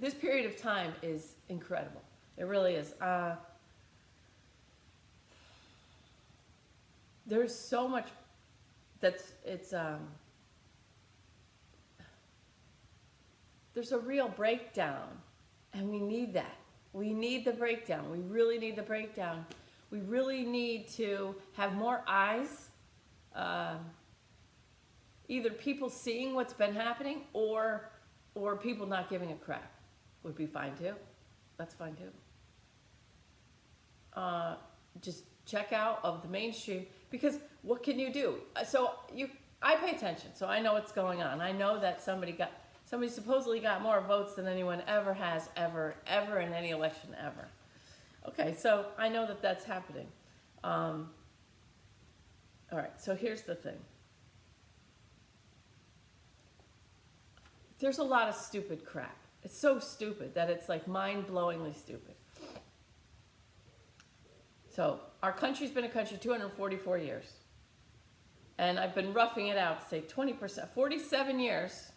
this period of time is incredible. It really is. There's so much there's a real breakdown, and we need that. We need the breakdown. We really need the breakdown. We really need to have more eyes, either people seeing what's been happening or people not giving a crap would be fine too. That's fine too. Just check out of the mainstream, because what can you do? I pay attention, so I know what's going on. I know that somebody supposedly got more votes than anyone ever has, ever in any election ever. Okay, so I know that that's happening. All right, so here's the thing. There's a lot of stupid crap. It's so stupid that it's like mind-blowingly stupid. So our country's been a country 244 years. And I've been roughing it out to say 20%, 47 years.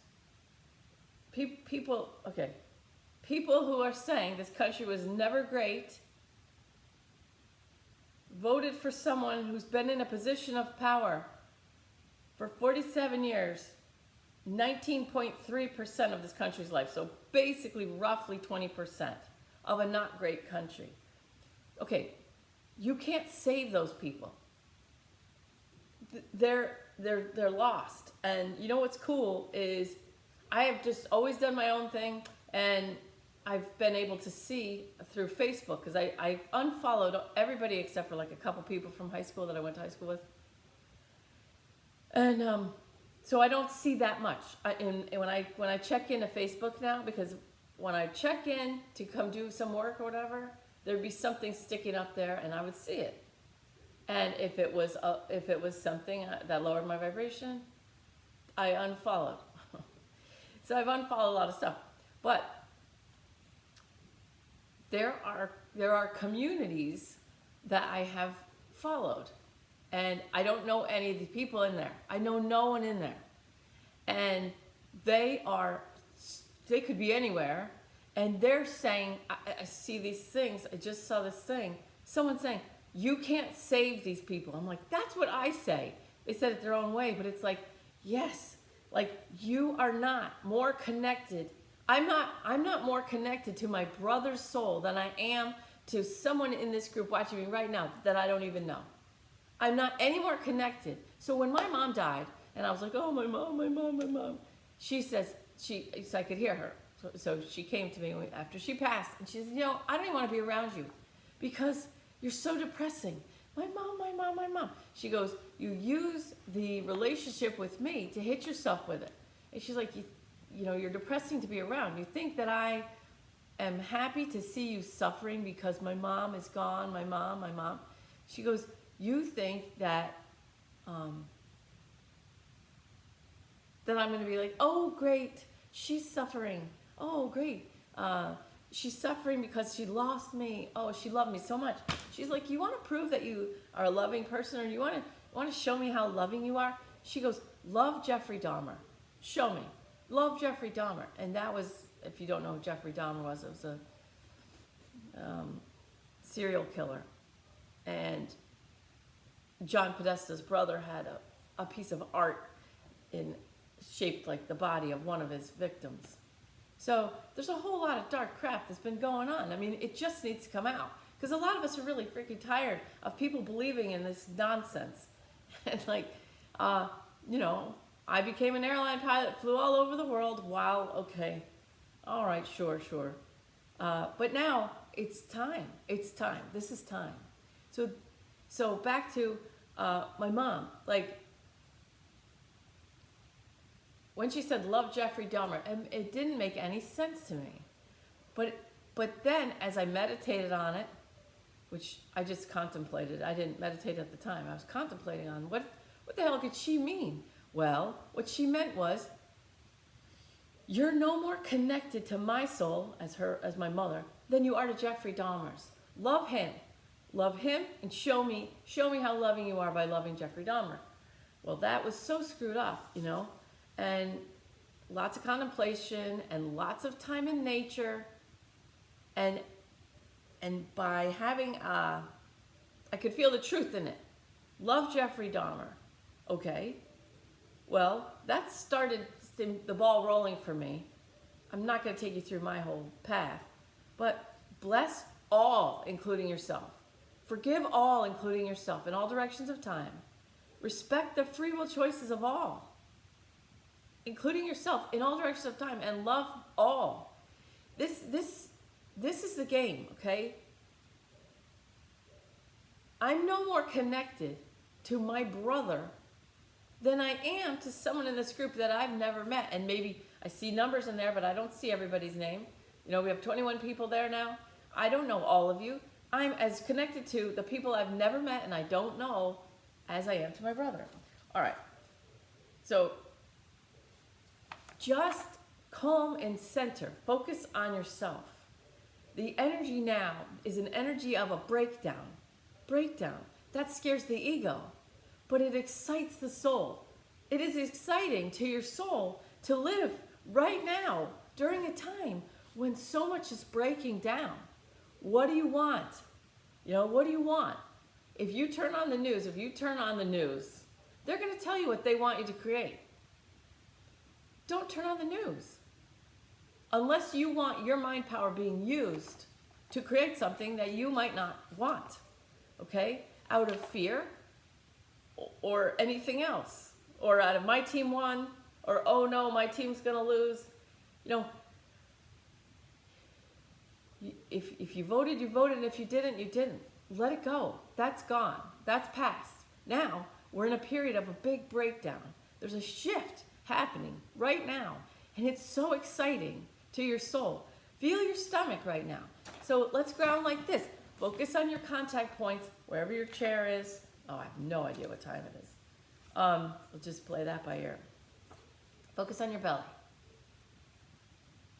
People who are saying this country was never great, voted for someone who's been in a position of power for 47 years, 19.3% of this country's life. So basically roughly 20% of a not great country. Okay, you can't save those people. They're lost. And you know what's cool is I have just always done my own thing, and I've been able to see through Facebook, because I unfollowed everybody except for like a couple people from high school that I went to high school with. And so I don't see that much. When I check into Facebook now, because when I check in to come do some work or whatever, there'd be something sticking up there, and I would see it. And if it was something that lowered my vibration, I unfollowed. So I've unfollowed a lot of stuff. But there are communities that I have followed, and I don't know any of the people in there. I know no one in there. And they could be anywhere, and they're saying, I see these things, I just saw this thing, someone saying, you can't save these people. I'm like, that's what I say. They said it their own way, but it's like, yes, like you are not more connected. I'm not more connected to my brother's soul than I am to someone in this group watching me right now that I don't even know. I'm not any more connected. So when my mom died, and I was like, oh, my mom, she says, so I could hear her. So she came to me after she passed, and she said, I don't even want to be around you because you're so depressing. My mom. She goes, you use the relationship with me to hit yourself with it. And she's like, you're depressing to be around. You think that I am happy to see you suffering because my mom is gone, my mom. She goes, you think that that I'm going to be like, oh, great, she's suffering. Oh, great. She's suffering because she lost me. Oh, she loved me so much. She's like, you want to prove that you are a loving person, or you want to show me how loving you are? She goes, love Jeffrey Dahmer. Show me. Love Jeffrey Dahmer. And that was, if you don't know who Jeffrey Dahmer was, it was a serial killer. And John Podesta's brother had a piece of art shaped like the body of one of his victims. So there's a whole lot of dark crap that's been going on. I mean, it just needs to come out. Because a lot of us are really freaking tired of people believing in this nonsense. And I became an airline pilot, flew all over the world. Wow, okay. All right, sure. But now it's time. It's time. This is time. So back to my mom. Like, when she said, love Jeffrey Dahmer, it didn't make any sense to me. But then, as I meditated on it, which I just contemplated, I didn't meditate at the time, I was contemplating on what the hell could she mean? Well, what she meant was, you're no more connected to my soul, as my mother, than you are to Jeffrey Dahmer's. Love him, and show me how loving you are by loving Jeffrey Dahmer. Well, that was so screwed up, And lots of contemplation and lots of time in nature, and by having I could feel the truth in it. Love Jeffrey Dahmer. Okay, well, that started the ball rolling for me. I'm not going to take you through my whole path, but bless all, including yourself. Forgive all, including yourself, in all directions of time. Respect the free will choices of all, including yourself, in all directions of time, and love all. This is the game, okay? I'm no more connected to my brother than I am to someone in this group that I've never met. And maybe I see numbers in there, but I don't see everybody's name. You know, we have 21 people there now. I don't know all of you. I'm as connected to the people I've never met and I don't know as I am to my brother. All right. So just calm and center. Focus on yourself. The energy now is an energy of a breakdown. Breakdown. That scares the ego, but it excites the soul. It is exciting to your soul to live right now during a time when so much is breaking down. What do you want? You know, what do you want? If you turn on the news, they're going to tell you what they want you to create. Don't turn on the news. Unless you want your mind power being used to create something that you might not want. Okay? Out of fear or anything else. Or out of my team won, or oh no, my team's going to lose. You know, if you voted, you voted, and if you didn't, you didn't. Let it go. That's gone. That's past. Now, we're in a period of a big breakdown. There's a shift happening right now, and it's so exciting to your soul. Feel your stomach right now. So let's ground like this. Focus on your contact points, wherever your chair is. Oh, I have no idea what time it is. We'll just play that by ear. Focus on your belly.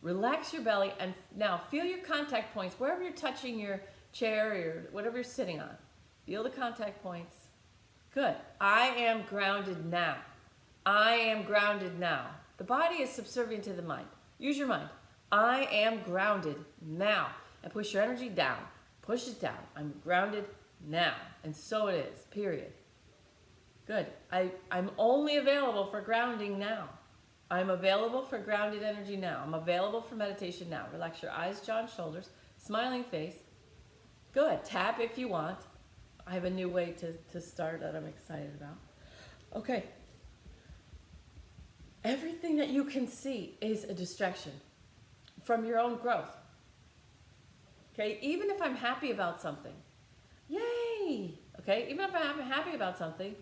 Relax your belly, and now feel your contact points wherever you're touching your chair or whatever you're sitting on. Feel the contact points. Good. I am grounded now. I am grounded now. The body is subservient to the mind. Use your mind. I am grounded now. And push your energy down. Push it down. I'm grounded now. And so it is, period. Good. I'm only available for grounding now. I'm available for grounded energy now. I'm available for meditation now. Relax your eyes, jaw, and shoulders. Smiling face. Good. Tap if you want. I have a new way to start that I'm excited about. Okay. Everything that you can see is a distraction from your own growth. Okay? Even if I'm happy about something. Yay! Okay? Even if I'm happy about something,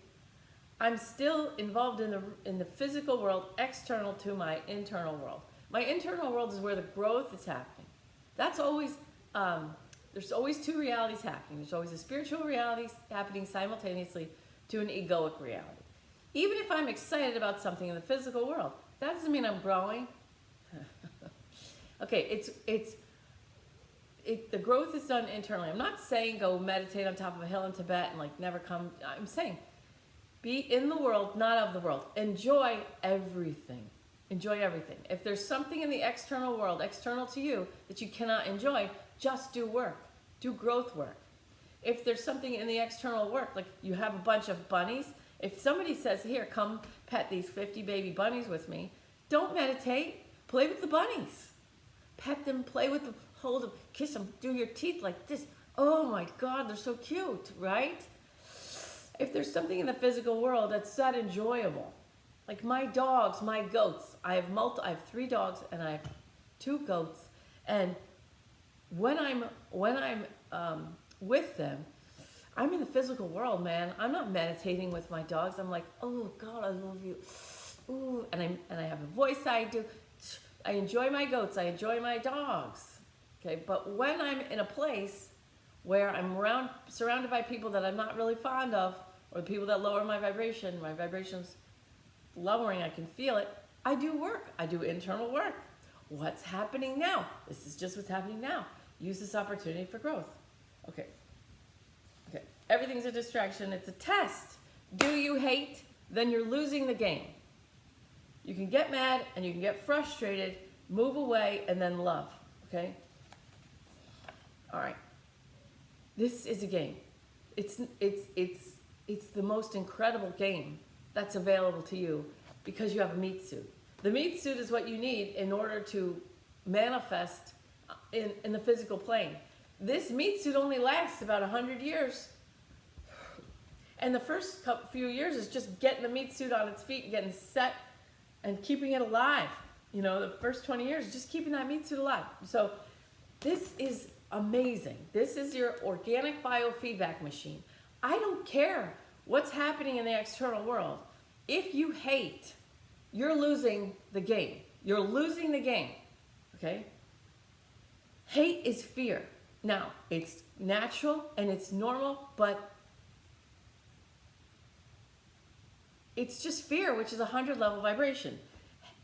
I'm still involved in the physical world external to my internal world. My internal world is where the growth is happening. That's always, there's always two realities happening. There's always a spiritual reality happening simultaneously to an egoic reality. Even if I'm excited about something in the physical world, that doesn't mean I'm growing. Okay, the growth is done internally. I'm not saying go meditate on top of a hill in Tibet and like never come. I'm saying be in the world, not of the world. Enjoy everything. Enjoy everything. If there's something in the external world, external to you, that you cannot enjoy, just do work. Do growth work. If there's something in the external work, like you have a bunch of bunnies, if somebody says, here, come pet these 50 baby bunnies with me, don't meditate. Play with the bunnies. Pet them, play with them, hold them, kiss them, do your teeth like this. Oh my God, they're so cute, right? If there's something in the physical world that's that enjoyable, like my dogs, my goats, I have 3 dogs and I have 2 goats, and when I'm with them, I'm in the physical world, man. I'm not meditating with my dogs. I'm like, oh God, I love you. Ooh, and I have a voice I do. I enjoy my goats. I enjoy my dogs. Okay, but when I'm in a place where I'm surrounded by people that I'm not really fond of, or people that lower my vibration's lowering, I can feel it, I do work. I do internal work. What's happening now? This is just what's happening now. Use this opportunity for growth. Okay. Everything's a distraction. It's a test. Do you hate? Then you're losing the game. You can get mad and you can get frustrated, move away, and then love, okay? All right. This is a game. It's the most incredible game that's available to you because you have a meat suit. The meat suit is what you need in order to manifest in the physical plane. This meat suit only lasts about 100 years. And the first few years is just getting the meat suit on its feet, getting set, and keeping it alive. You know, the first 20 years is just keeping that meat suit alive. So this is amazing. This is your organic biofeedback machine. I don't care what's happening in the external world. If you hate, you're losing the game. You're losing the game, okay? Hate is fear. Now, it's natural and it's normal, but it's just fear, which is a 100-level vibration.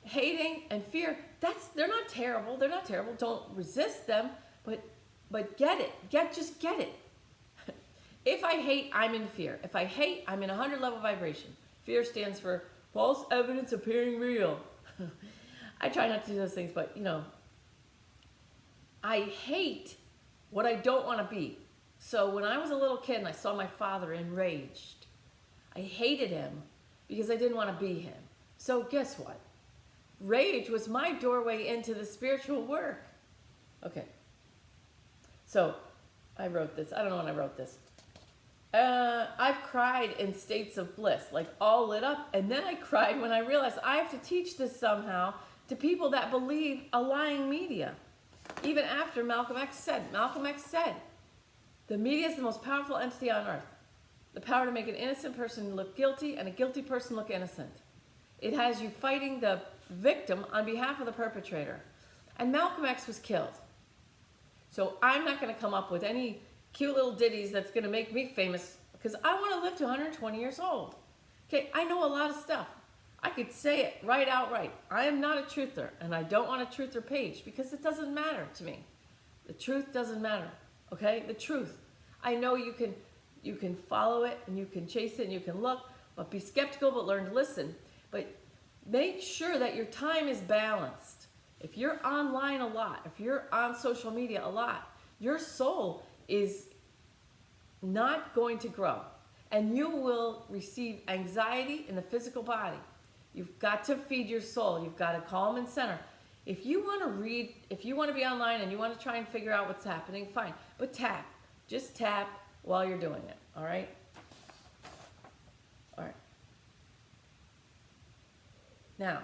Hating and fear, they're not terrible. They're not terrible. Don't resist them, but get it. Just get it. If I hate, I'm in fear. If I hate, I'm in a 100-level vibration. Fear stands for false evidence appearing real. I try not to do those things, but you know, I hate what I don't want to be. So when I was a little kid and I saw my father enraged, I hated him because I didn't want to be him. So guess what? Rage was my doorway into the spiritual work. Okay. So I wrote this. I don't know when I wrote this. I've cried in states of bliss, like all lit up. And then I cried when I realized I have to teach this somehow to people that believe a lying media. Even after Malcolm X said, the media is the most powerful entity on earth. The power to make an innocent person look guilty and a guilty person look innocent. It has you fighting the victim on behalf of the perpetrator. And Malcolm X was killed. So I'm not going to come up with any cute little ditties that's going to make me famous because I want to live to 120 years old. Okay, I know a lot of stuff. I could say it right outright. I am not a truther, and I don't want a truther page because it doesn't matter to me. The truth doesn't matter, okay? The truth. I know you can follow it, and you can chase it, and you can look, but be skeptical, but learn to listen. But make sure that your time is balanced. If you're online a lot, if you're on social media a lot, your soul is not going to grow, and you will receive anxiety in the physical body. You've got to feed your soul. You've got to calm and center. If you want to read, if you want to be online and you want to try and figure out what's happening, fine. But tap. Just tap while you're doing it. All right? All right. Now,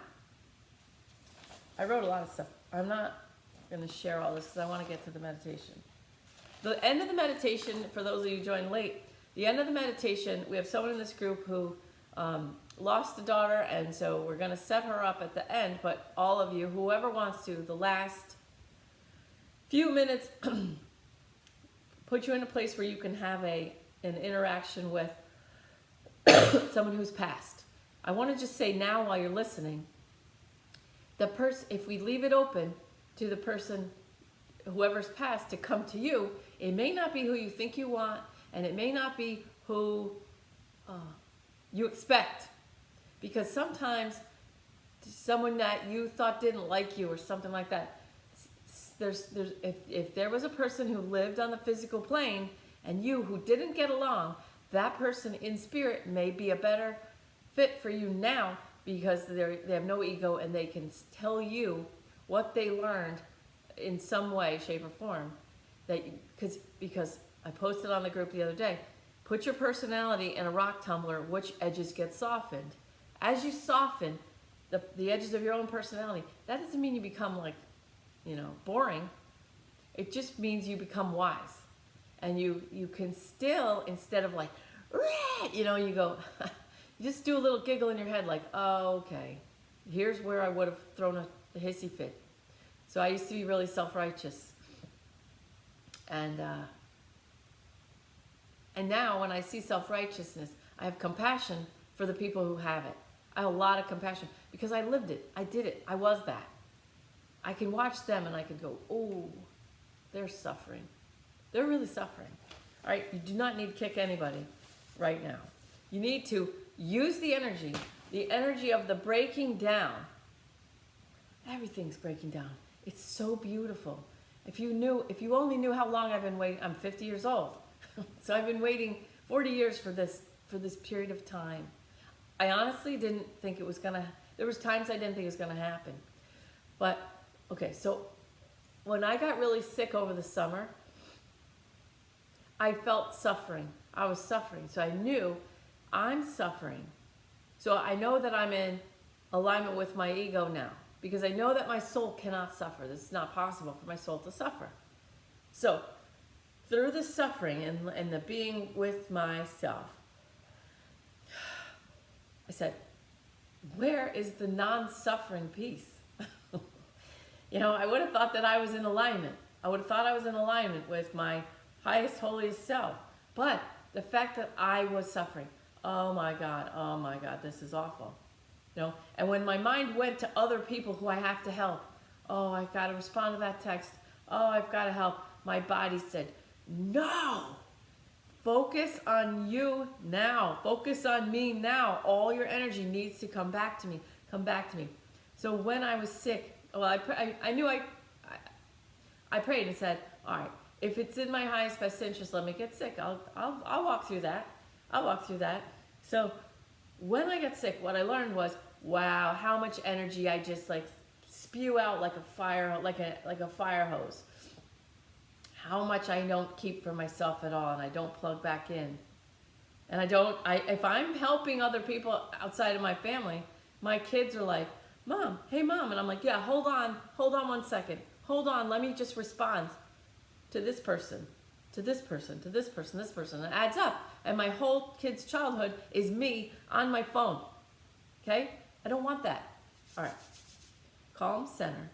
I wrote a lot of stuff. I'm not going to share all this because I want to get to the meditation. The end of the meditation, for those of you who joined late, the end of the meditation, we have someone in this group who lost a daughter, and so we're going to set her up at the end, but all of you, whoever wants to, the last few minutes, put you in a place where you can have an interaction with someone who's passed. I want to just say now while you're listening, if we leave it open to the person, whoever's passed, to come to you, it may not be who you think you want, and it may not be who you expect. Because sometimes someone that you thought didn't like you or something like that, if there was a person who lived on the physical plane and you who didn't get along, that person in spirit may be a better fit for you now because they have no ego and they can tell you what they learned in some way, shape, or form. Because I posted on the group the other day, put your personality in a rock tumbler, which edges get softened. As you soften the edges of your own personality, that doesn't mean you become boring. It just means you become wise. And you can still, instead of like, you go, you just do a little giggle in your head like, oh, okay, here's where I would have thrown a hissy fit. So I used to be really self-righteous. And now when I see self-righteousness, I have compassion for the people who have it. I have a lot of compassion because I lived it. I did it. I was that. I can watch them and I can go, oh, they're suffering. They're really suffering. All right, you do not need to kick anybody right now. You need to use the energy the energy of the breaking down. Everything's breaking down. It's so beautiful. If you only knew how long I've been waiting. I'm 50 years old. So I've been waiting 40 years for this period of time. I honestly didn't think it was there was times I didn't think it was gonna happen. But, okay, so when I got really sick over the summer, I felt suffering. I was suffering. So I knew I'm suffering. So I know that I'm in alignment with my ego now, because I know that my soul cannot suffer. This is not possible for my soul to suffer. So through the suffering and the being with myself, I said, where is the non-suffering peace? I would have thought that I was in alignment. I would have thought I was in alignment with my highest, holiest self. But the fact that I was suffering, oh my God, this is awful. And when my mind went to other people who I have to help, oh, I've got to respond to that text. Oh, I've got to help. My body said, no, focus on you now. Focus on me now. All your energy needs to come back to me. Come back to me. So when I was sick, well, I prayed and said, all right, if it's in my highest best interest, let me get sick. I'll walk through that. I'll walk through that. So when I got sick, what I learned was, wow, how much energy I just spew out like a fire, like a fire hose. How much I don't keep for myself at all, and I don't plug back in. And if I'm helping other people outside of my family, my kids are like, Mom, hey Mom, and I'm like, yeah, hold on 1 second. Hold on, let me just respond to this person, to this person, to this person, this person. It adds up. And my whole kid's childhood is me on my phone. Okay? I don't want that. All right. Calm center.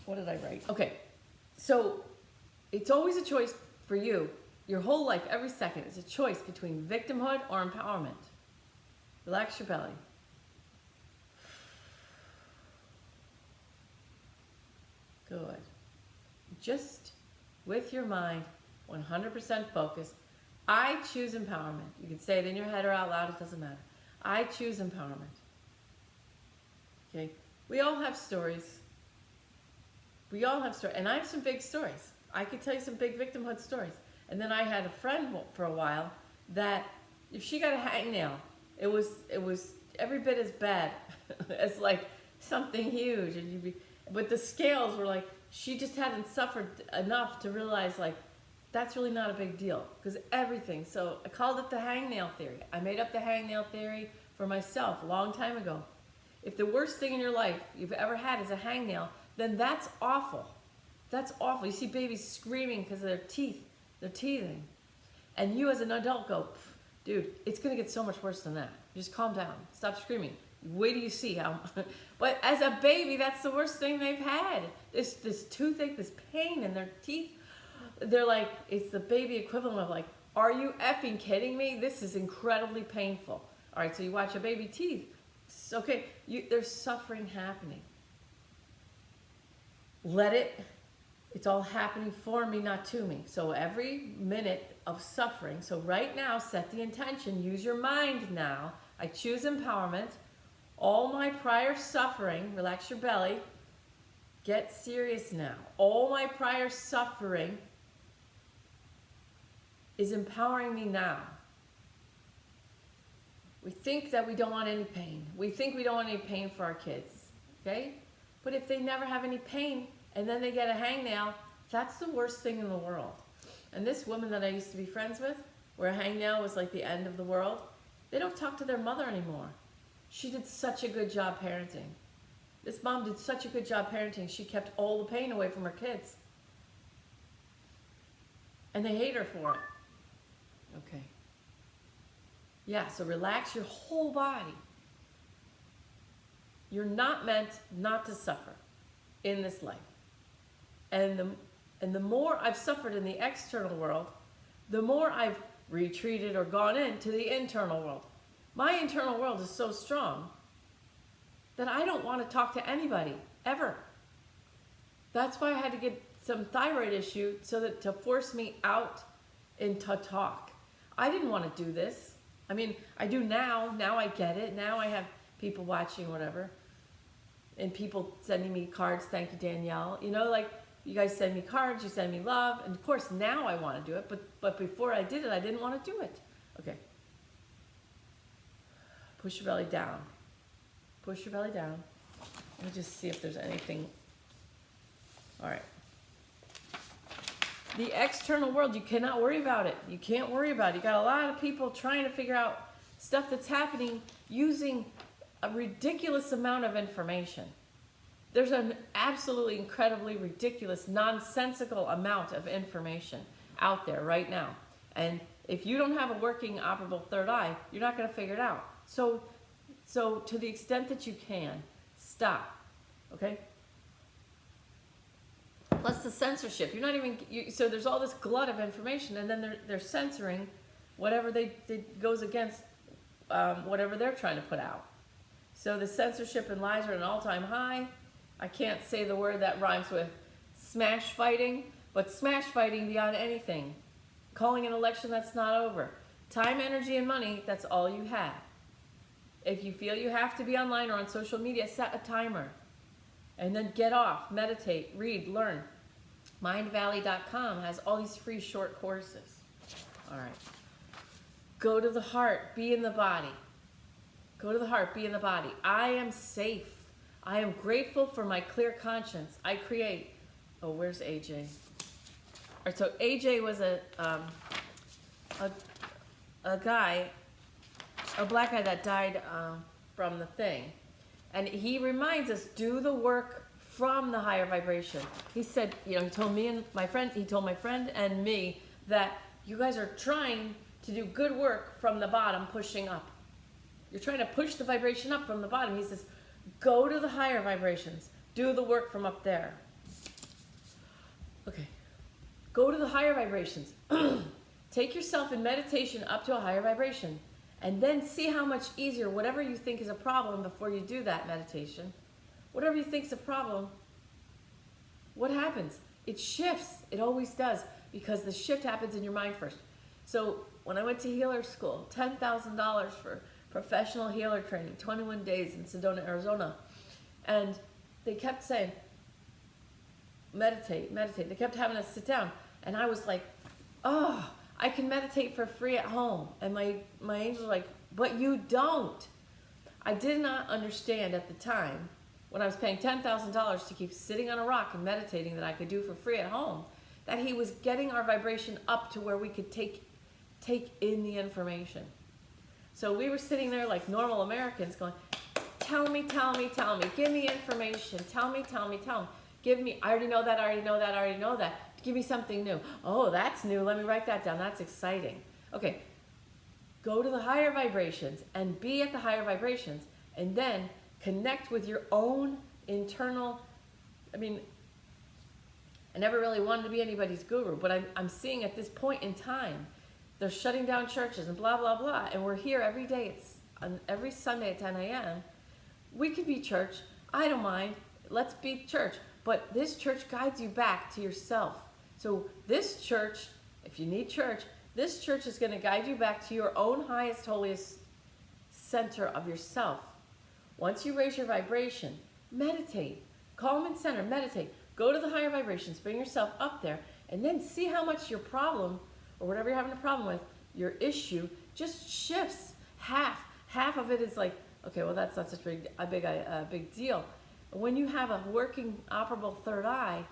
What did I write? Okay. So it's always a choice for you. Your whole life, every second, is a choice between victimhood or empowerment. Relax your belly. Good. Just with your mind, 100% focus. I choose empowerment. You can say it in your head or out loud, it doesn't matter. I choose empowerment. Okay? We all have stories. We all have stories. And I have some big stories. I could tell you some big victimhood stories. And then I had a friend for a while that if she got a hangnail, it was every bit as bad as something huge. And but the scales were she just hadn't suffered enough to realize that's really not a big deal, because everything. So I called it the Hangnail Theory. I made up the Hangnail Theory for myself a long time ago. If the worst thing in your life you've ever had is a hangnail, then that's awful. That's awful. You see babies screaming because of their teeth. They're teething. And you as an adult go, dude, it's going to get so much worse than that. Just calm down. Stop screaming. Wait till you see how. But as a baby, that's the worst thing they've had. This toothache, this pain in their teeth. They're it's the baby equivalent of are you effing kidding me? This is incredibly painful. All right, so you watch a baby teeth. It's okay, there's suffering happening. Let it. It's all happening for me, not to me. So every minute of suffering. So right now, set the intention. Use your mind now. I choose empowerment. All my prior suffering, relax your belly, get serious now. All my prior suffering is empowering me now. We think that we don't want any pain. We think we don't want any pain for our kids, okay? But if they never have any pain and then they get a hangnail, that's the worst thing in the world. And this woman that I used to be friends with, where a hangnail was the end of the world, they don't talk to their mother anymore. She did such a good job parenting. This mom did such a good job parenting. She kept all the pain away from her kids. And they hate her for it. Okay. Yeah, so relax your whole body. You're not meant not to suffer in this life. And the more I've suffered in the external world, the more I've retreated or gone into the internal world. My internal world is so strong that I don't want to talk to anybody, ever. That's why I had to get some thyroid issue to force me out into talk. I didn't want to do this. I mean, I do now. Now I get it. Now I have people watching, whatever. And people sending me cards. Thank you, Danielle. You know, like, you guys send me cards, you send me love. And of course, now I want to do it. But before I did it, I didn't want to do it. Okay. Push your belly down. Push your belly down. Let me just see if there's anything. All right. The external world, you cannot worry about it. You can't worry about it. You got a lot of people trying to figure out stuff that's happening using a ridiculous amount of information. There's an absolutely incredibly ridiculous, nonsensical amount of information out there right now. And if you don't have a working operable third eye, you're not going to figure it out. So to the extent that you can, stop. Okay? Plus the censorship. You're not even, so there's all this glut of information, and then they're censoring whatever they goes against whatever they're trying to put out. So the censorship and lies are at an all-time high. I can't say the word that rhymes with smash fighting, but smash fighting beyond anything. Calling an election that's not over. Time, energy, and money, that's all you have. If you feel you have to be online or on social media, set a timer. And then get off, meditate, read, learn. Mindvalley.com has all these free short courses. All right. Go to the heart, be in the body. Go to the heart, be in the body. I am safe. I am grateful for my clear conscience. I create. Oh, where's AJ? All right, so AJ was a guy, a black guy that died from the thing. And he reminds us, do the work from the higher vibration. He said, you know, he told me and my friend, he told my friend and me that you guys are trying to do good work from the bottom, pushing up. You're trying to push the vibration up from the bottom. He says, go to the higher vibrations. Do the work from up there. Okay. Go to the higher vibrations. Take yourself in meditation up to a higher vibration. And then see how much easier, whatever you think is a problem before you do that meditation, whatever you think is a problem, what happens? It shifts. It always does, because the shift happens in your mind first. So when I went to healer school, $10,000 for professional healer training, 21 days in Sedona, Arizona. And they kept saying, meditate, meditate. They kept having us sit down. And I was like, oh, I can meditate for free at home. And my angels were like, but you don't. I did not understand at the time, when I was paying $10,000 to keep sitting on a rock and meditating that I could do for free at home, that he was getting our vibration up to where we could take in the information. So we were sitting there like normal Americans going, tell me, tell me, tell me, give me information, tell me, tell me, tell me. Give me, I already know that, I already know that, I already know that. Give me something new. Oh, that's new. Let me write that down. That's exciting. Okay. Go to the higher vibrations and be at the higher vibrations, and then connect with your own internal. I mean, I never really wanted to be anybody's guru, but I'm seeing at this point in time, they're shutting down churches and blah, blah, blah. And we're here every day. It's on every Sunday at 10 a.m. We could be church. I don't mind. Let's be church. But this church guides you back to yourself. So this church, if you need church, this church is going to guide you back to your own highest, holiest center of yourself. Once you raise your vibration, meditate. Calm and center, meditate. Go to the higher vibrations, bring yourself up there, and then see how much your problem, or whatever you're having a problem with, your issue, just shifts. Half of it is like, okay, well, that's not such a big deal. When you have a working, operable third eye,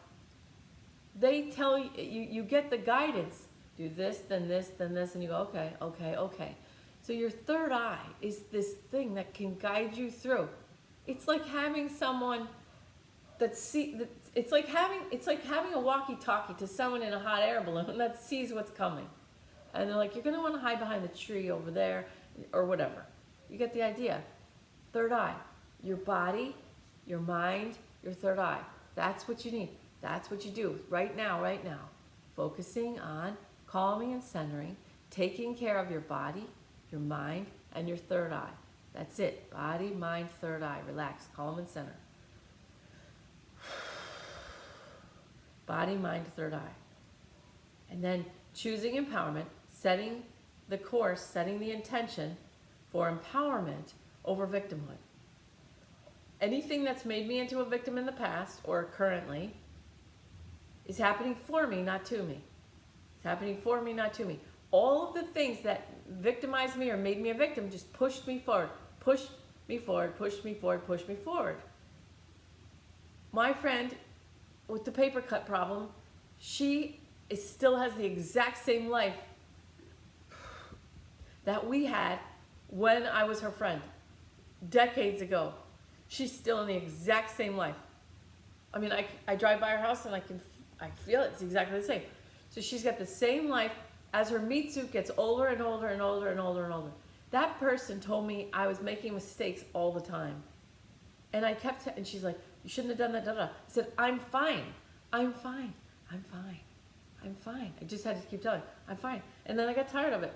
they tell you, you get the guidance. Do this, then this, then this, and you go, okay, okay, okay. So your third eye is this thing that can guide you through. It's like having someone it's like having a walkie-talkie to someone in a hot air balloon that sees what's coming. And they're like, you're going to want to hide behind the tree over there, or whatever. You get the idea. Third eye. Your body, your mind, your third eye. That's what you need. That's what you do right now. Focusing on calming and centering, taking care of your body, your mind, and your third eye. That's it. Body, mind, third eye. Relax, calm and center. Body, mind, third eye. And then choosing empowerment, setting the course, setting the intention for empowerment over victimhood. Anything that's made me into a victim in the past or currently is happening for me, not to me. It's happening for me, not to me. All of the things that victimized me or made me a victim just pushed me forward, pushed me forward, pushed me forward, pushed me forward. My friend with the paper cut problem, she still has the exact same life that we had when I was her friend, decades ago. She's still in the exact same life. I mean, I drive by her house and I feel it's exactly the same. So she's got the same life as her meat suit gets older and older and older and older and older. That person told me I was making mistakes all the time. And I kept, and she's like, you shouldn't have done that, da, da. I said, I'm fine. I'm fine. I'm fine. I'm fine. I just had to keep telling her, I'm fine. And then I got tired of it.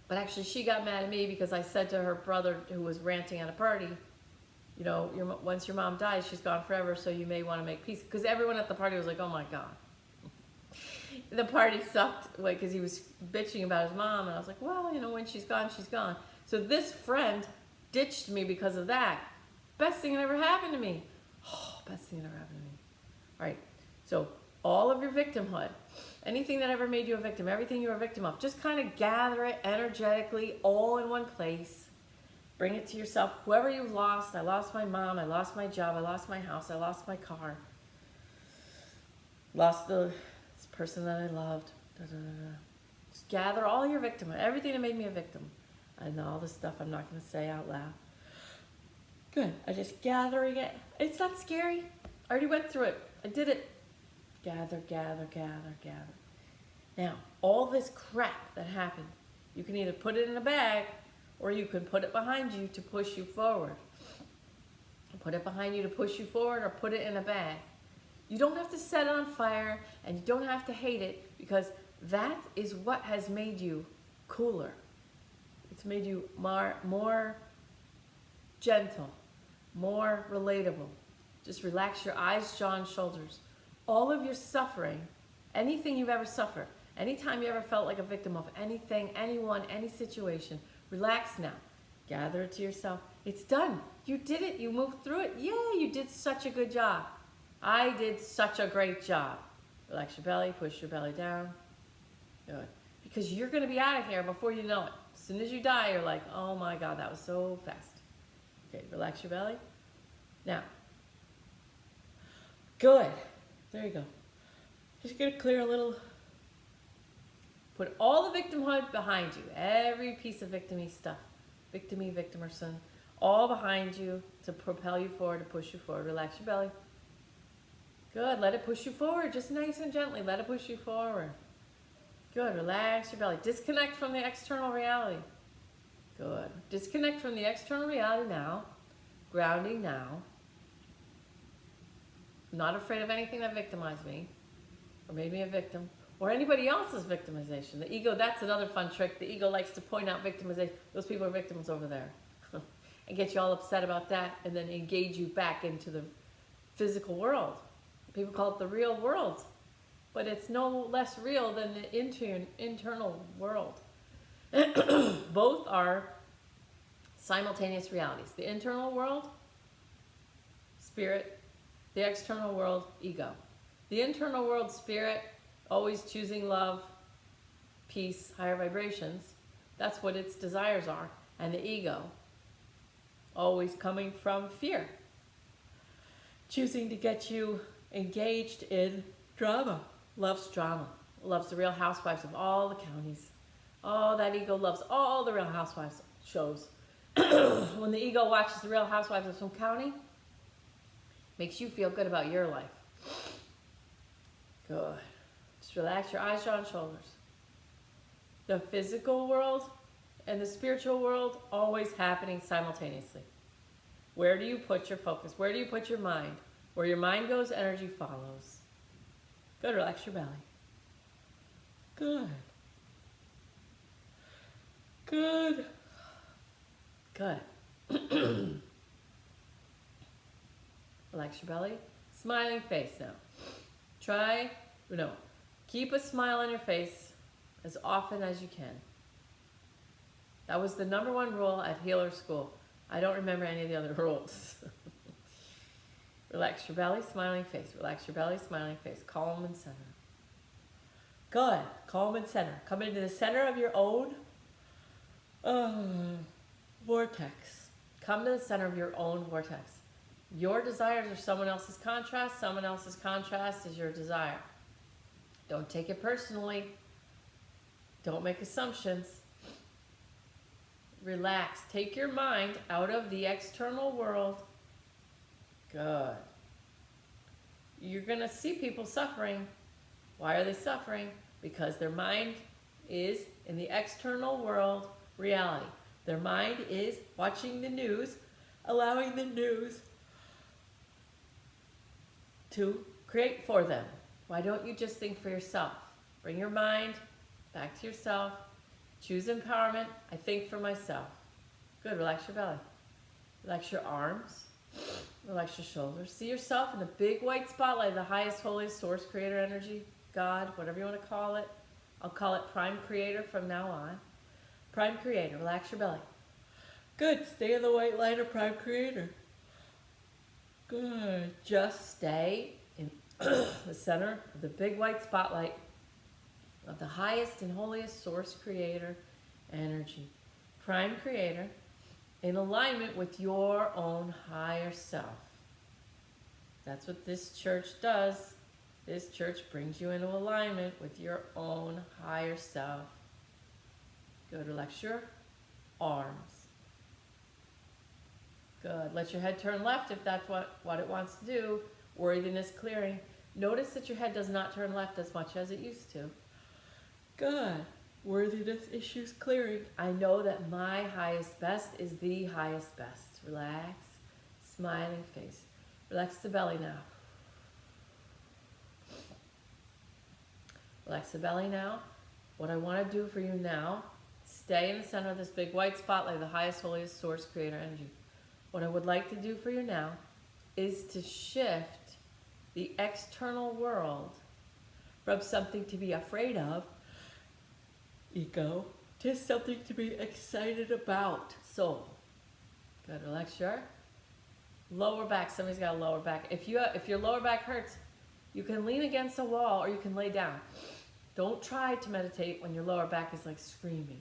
But actually she got mad at me because I said to her brother who was ranting at a party, you know, once your mom dies, she's gone forever, so you may want to make peace. Because everyone at the party was like, oh my God. The party sucked, like, because he was bitching about his mom, and I was like, well, you know, when she's gone, she's gone. So this friend ditched me because of that. Best thing that ever happened to me. Oh, best thing that ever happened to me. All right, so all of your victimhood, anything that ever made you a victim, everything you're a victim of, just kind of gather it energetically all in one place. Bring it to yourself. Whoever you've lost, I lost my mom, I lost my job, I lost my house, I lost my car, lost this person that I loved. Da, da, da, da. Just gather all your victimhood, everything that made me a victim. I know all this stuff I'm not going to say out loud. Good. I just gathering it. It's not scary. I already went through it. I did it. Gather, gather, gather, gather. Now, all this crap that happened, you can either put it in a bag or you can put it behind you to push you forward. Put it behind you to push you forward or put it in a bag. You don't have to set it on fire and you don't have to hate it because that is what has made you cooler. It's made you more gentle, more relatable. Just relax your eyes, jaw, and shoulders. All of your suffering, anything you've ever suffered, anytime you ever felt like a victim of anything, anyone, any situation, relax now. Gather it to yourself. It's done. You did it. You moved through it. Yeah, you did such a good job. I did such a great job. Relax your belly, push your belly down. Good. Because you're going to be out of here before you know it. As soon as you die, you're like, oh my God, that was so fast. Okay, relax your belly. Now, good. There you go. Just going to clear a little. Put all the victimhood behind you. Every piece of victim-y stuff. Victim-y, victimerson. All behind you to propel you forward, to push you forward. Relax your belly. Good. Let it push you forward. Just nice and gently. Let it push you forward. Good. Relax your belly. Disconnect from the external reality. Good. Disconnect from the external reality now. Grounding now. I'm not afraid of anything that victimized me or made me a victim or anybody else's victimization. The ego, that's another fun trick. The ego likes to point out victimization. Those people are victims over there. And get you all upset about that and then engage you back into the physical world. People call it the real world. But it's no less real than the internal world. Both are simultaneous realities. The internal world, spirit. The external world, ego. The internal world, spirit, always choosing love, peace, higher vibrations. That's what its desires are. And the ego, always coming from fear. Choosing to get you engaged in drama. Loves drama. Loves the Real Housewives of all the counties. Oh, that ego loves all the Real Housewives shows. When the ego watches the Real Housewives of some county, makes you feel good about your life. Good. Just relax your eyes, jaw, and shoulders. The physical world and the spiritual world always happening simultaneously. Where do you put your focus? Where do you put your mind? Where your mind goes, energy follows. Good. Relax your belly. Good. Good. Good. Relax your belly. Smiling face now. Keep a smile on your face. as often as you can. That was the #1 rule at healer school. I don't remember any of the other rules. Relax your belly, smiling face. Relax your belly, smiling face. Calm and center. Good. Calm and center. Come into the center of your own vortex. Come to the center of your own vortex. Your desires are someone else's contrast. Someone else's contrast is your desire. Don't take it personally. Don't make assumptions. Relax. Take your mind out of the external world. Good. You're going to see people suffering. Why are they suffering? Because their mind is in the external world reality. Their mind is watching the news, allowing the news to create for them. Why don't you just think for yourself? Bring your mind back to yourself. Choose empowerment. I think for myself. Good. Relax your belly. Relax your arms. Relax your shoulders. See yourself in the big white spotlight, the highest, holiest source, creator energy, God, whatever you want to call it. I'll call it Prime Creator from now on. Prime Creator. Relax your belly. Good. Stay in the white light of Prime Creator. Good. Just stay in the center of the big white spotlight of the highest and holiest source, creator energy. Prime Creator, in alignment with your own higher self. That's what this church does. This church brings you into alignment with your own higher self. Go to relax your arms. Good. Let your head turn left if that's what it wants to do. Worthiness clearing. Notice that your head does not turn left as much as it used to. Good. Worthiness issues clearing. I know that my highest best is the highest best. Relax. Smiling face. Relax the belly now. Relax the belly now. What I want to do for you now, stay in the center of this big white spotlight, the highest, holiest source, creator energy. What I would like to do for you now is to shift the external world from something to be afraid of, ego, to something to be excited about, soul. Good. Relax your lower back. Somebody's got a lower back. If your lower back hurts, you can lean against a wall or you can lay down. Don't try to meditate when your lower back is like screaming.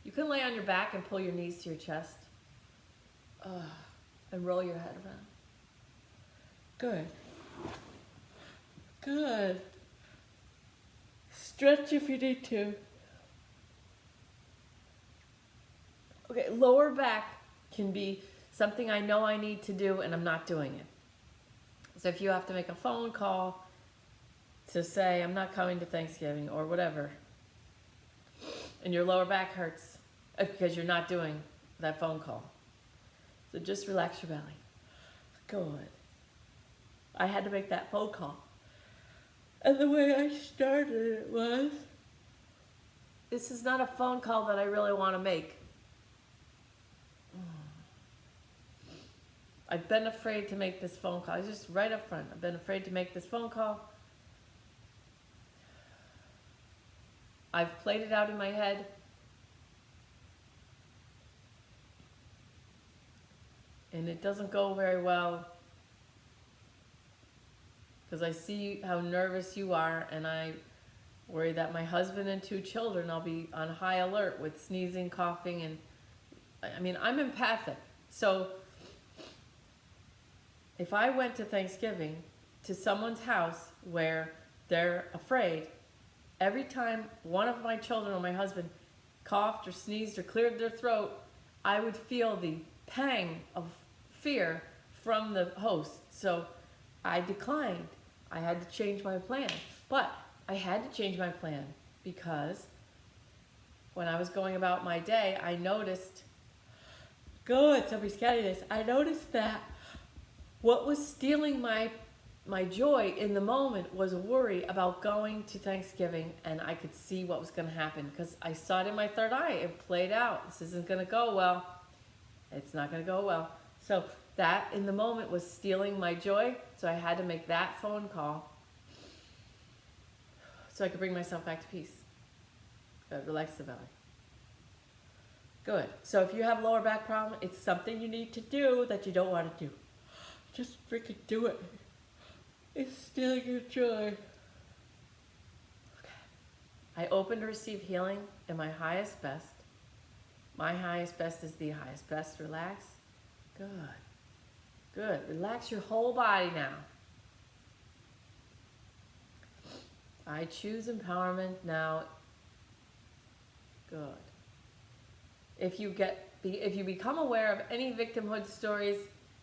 You can lay on your back and pull your knees to your chest. And roll your head around. Good. Good. Stretch if you need to. Okay, lower back can be something I know I need to do and I'm not doing it. So if you have to make a phone call to say, I'm not coming to Thanksgiving or whatever, and your lower back hurts because you're not doing that phone call. So just relax your belly. Good. I had to make that phone call. And the way I started it was, this is not a phone call that I really want to make. I've been afraid to make this phone call. It's just right up front. I've been afraid to make this phone call. I've played it out in my head. And it doesn't go very well because I see how nervous you are, and I worry that my husband and 2 children, I'll be on high alert with sneezing, coughing, and I mean, I'm empathic. So if I went to Thanksgiving to someone's house where they're afraid, every time one of my children or my husband coughed or sneezed or cleared their throat, I would feel the pang of fear from the host. So I declined. I had to change my plan. But I had to change my plan because when I was going about my day, I noticed, good, somebody's getting this. I noticed that what was stealing my joy in the moment was a worry about going to Thanksgiving, and I could see what was going to happen because I saw it in my third eye. It played out. This isn't going to go well. It's not going to go well. So that in the moment was stealing my joy. So I had to make that phone call so I could bring myself back to peace. Good. Relax the belly. Good. So if you have lower back problem, it's something you need to do that you don't want to do. Just freaking do it. It's stealing your joy. Okay. I open to receive healing in my highest best. My highest best is the highest best. Relax. Good. Good. Relax your whole body now. I choose empowerment now. Good. If you become aware of any victimhood stories,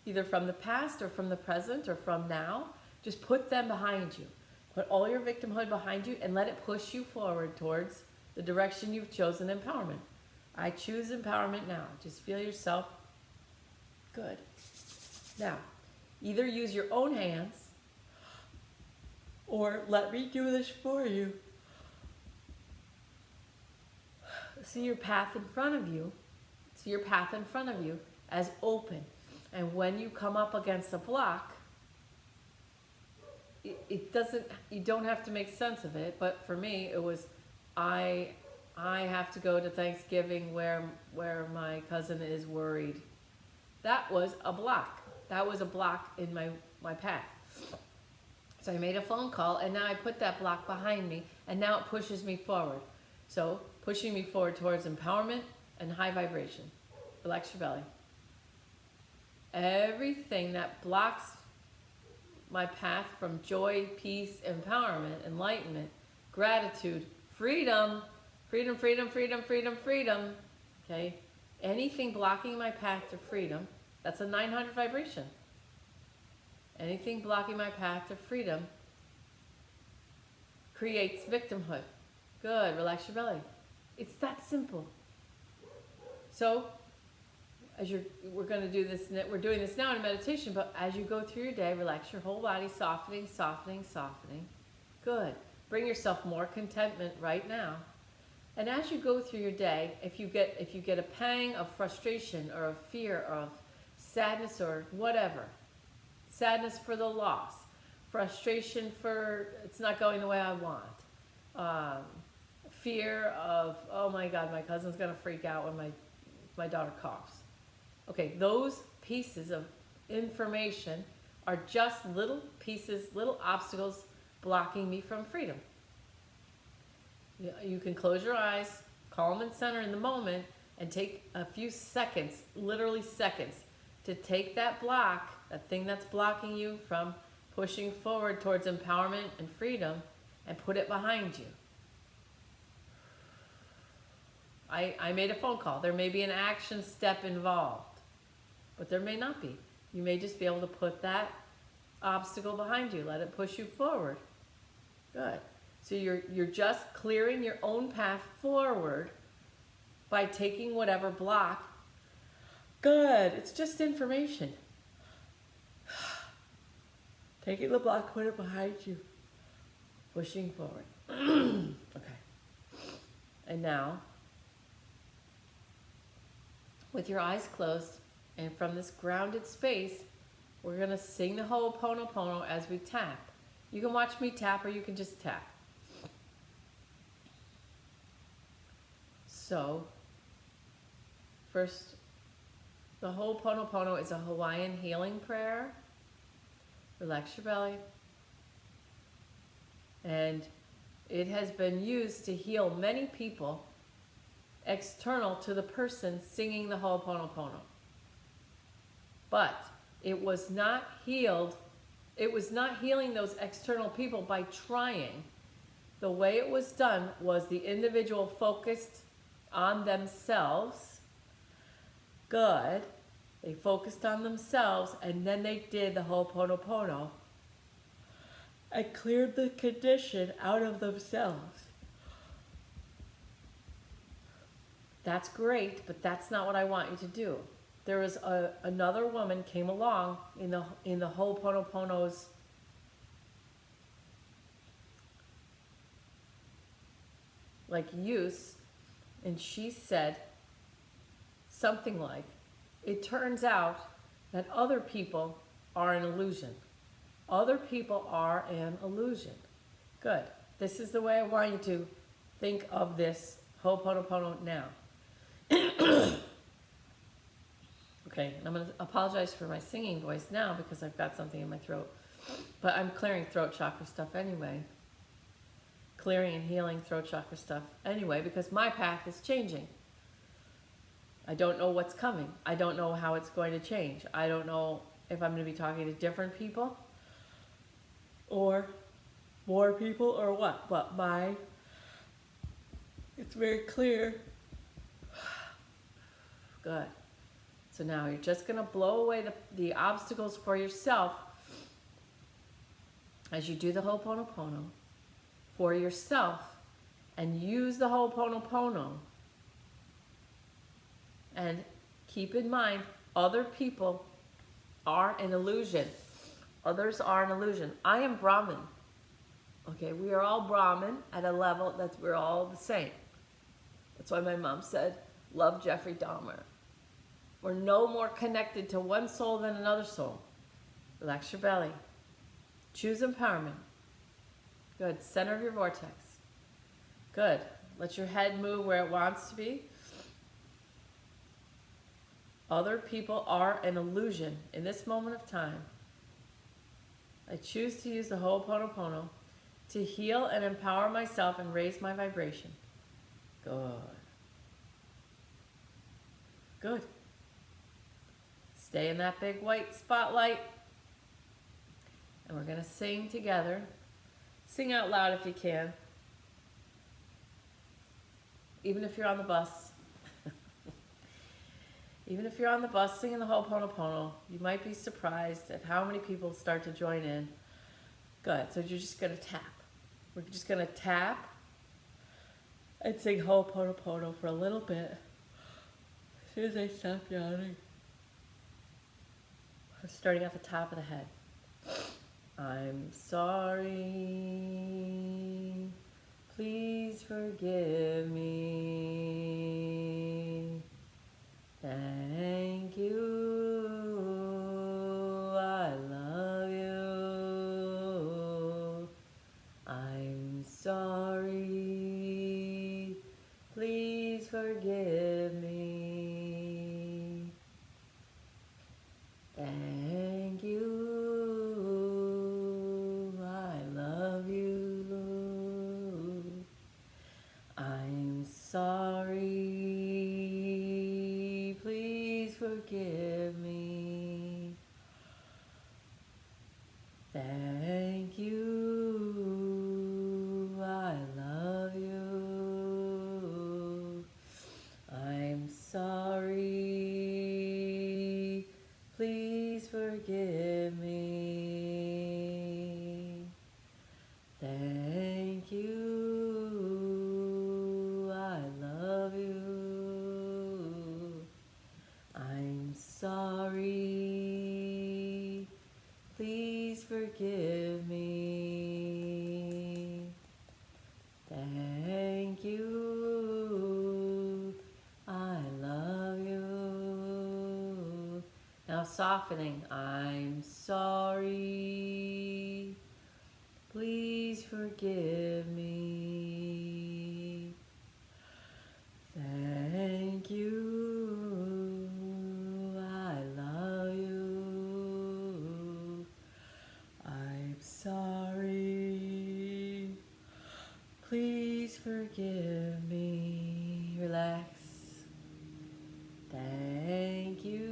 either from the past or from the present or from now, just put them behind you. Put all your victimhood behind you and let it push you forward towards the direction you've chosen, empowerment. I choose empowerment now. Just feel yourself. Good. Now, either use your own hands or let me do this for you. See your path in front of you. See your path in front of you as open. And when you come up against a block, it doesn't, you don't have to make sense of it, but for me it was, I have to go to Thanksgiving where my cousin is worried. That was a block. That was a block in my path. So I made a phone call and now I put that block behind me and now it pushes me forward. So pushing me forward towards empowerment and high vibration. Relax your belly. Everything that blocks my path from joy, peace, empowerment, enlightenment, gratitude, freedom, freedom, freedom, freedom, freedom, freedom, okay? Anything blocking my path to freedom, that's a 900 vibration. Anything blocking my path to freedom creates victimhood. Good, relax your belly. It's that simple. So, we're going to do this, we're doing this now in meditation, but as you go through your day, relax your whole body, softening, softening, softening. Good. Bring yourself more contentment right now. And as you go through your day, if you get a pang of frustration or of fear or of sadness or whatever, sadness for the loss, frustration for it's not going the way I want, fear of, oh my God, my cousin's going to freak out when my daughter coughs. Okay, those pieces of information are just little pieces, little obstacles blocking me from freedom. You can close your eyes, calm and center in the moment, and take a few seconds, literally seconds, to take that block, that thing that's blocking you from pushing forward towards empowerment and freedom, and put it behind you. I made a phone call. There may be an action step involved, but there may not be. You may just be able to put that obstacle behind you. Let it push you forward. Good. So you're just clearing your own path forward by taking whatever block. Good. It's just information. Taking the block, put it behind you. Pushing forward. Okay. And now, with your eyes closed, and from this grounded space, we're going to sing the Ho'oponopono as we tap. You can watch me tap or you can just tap. So, first, the Ho'oponopono is a Hawaiian healing prayer. Relax your belly. And it has been used to heal many people external to the person singing the Ho'oponopono. But it was not healed. It was not healing those external people by trying. The way it was done was the individual focused on themselves. Good. They focused on themselves and then they did the Ho'oponopono and cleared the condition out of themselves. That's great, but that's not what I want you to do. There was another woman came along in the Ho'oponopono's use, and she said something like, it turns out that other people are an illusion. Other people are an illusion. Good. This is the way I want you to think of this Ho'oponopono now. Okay, and I'm going to apologize for my singing voice now because I've got something in my throat. But I'm clearing throat chakra stuff anyway. Clearing and healing throat chakra stuff anyway because my path is changing. I don't know what's coming. I don't know how it's going to change. I don't know if I'm going to be talking to different people or more people or what. But it's very clear. Good. So now you're just going to blow away the obstacles for yourself as you do the Ho'oponopono for yourself and use the Ho'oponopono. And keep in mind, other people are an illusion. Others are an illusion. I am Brahman. Okay, we are all Brahman at a level that we're all the same. That's why my mom said, love Jeffrey Dahmer. We're no more connected to one soul than another soul. Relax your belly. Choose empowerment. Good. Center of your vortex. Good. Let your head move where it wants to be. Other people are an illusion in this moment of time. I choose to use the Ho'oponopono to heal and empower myself and raise my vibration. Good. Good. Stay in that big white spotlight. And we're going to sing together. Sing out loud if you can. Even if you're on the bus. Even if you're on the bus singing the Ho'oponopono, you might be surprised at how many people start to join in. Good. So you're just going to tap. We're just going to tap and sing Ho'oponopono for a little bit. As soon as I stop yawning. I'm starting at the top of the head. I'm sorry. Please forgive me. Thank you. I love you. I'm sorry. Please forgive me. Thank you. I love you. I'm sorry. Please forgive me. Thank you. I love you. I'm sorry. Please forgive me. Thank you. I love you. I'm sorry. Please forgive me. Thank you. I love you. Now softening. I'm sorry. Please forgive me. Thank you. I love you. I'm sorry. Please forgive me. Relax. Thank you.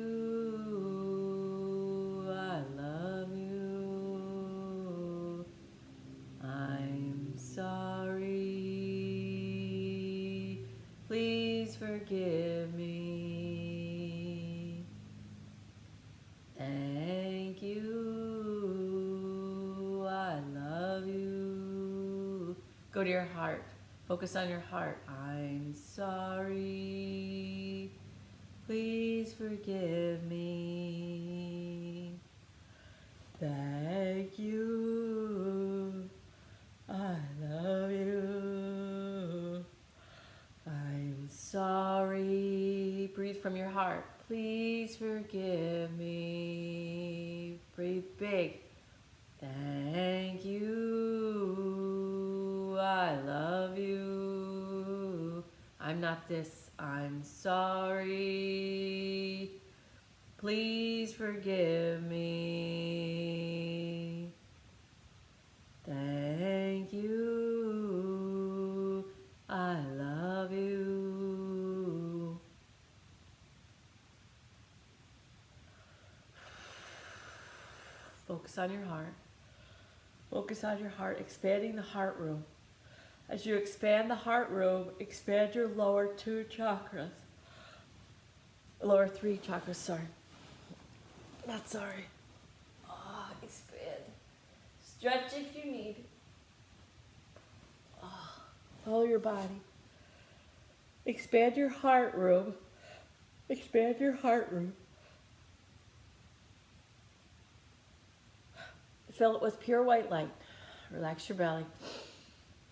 I love you. I'm sorry. Please forgive me. Thank you. I love you. Go to your heart. Focus on your heart. I'm sorry. Please forgive me. Thank you. I love you. I'm sorry. Breathe from your heart. Please forgive me. Breathe big. Thank you. I love you. I'm not this. I'm sorry. Please forgive me. Thank you. I love you. Focus on your heart. Focus on your heart, expanding the heart room. As you expand the heart room, expand your lower 2 chakras. Lower 3 chakras, sorry. Not sorry. Oh, expand. Stretch if you need. Oh, follow your body. Expand your heart room. Expand your heart room. Fill it with pure white light. Relax your belly.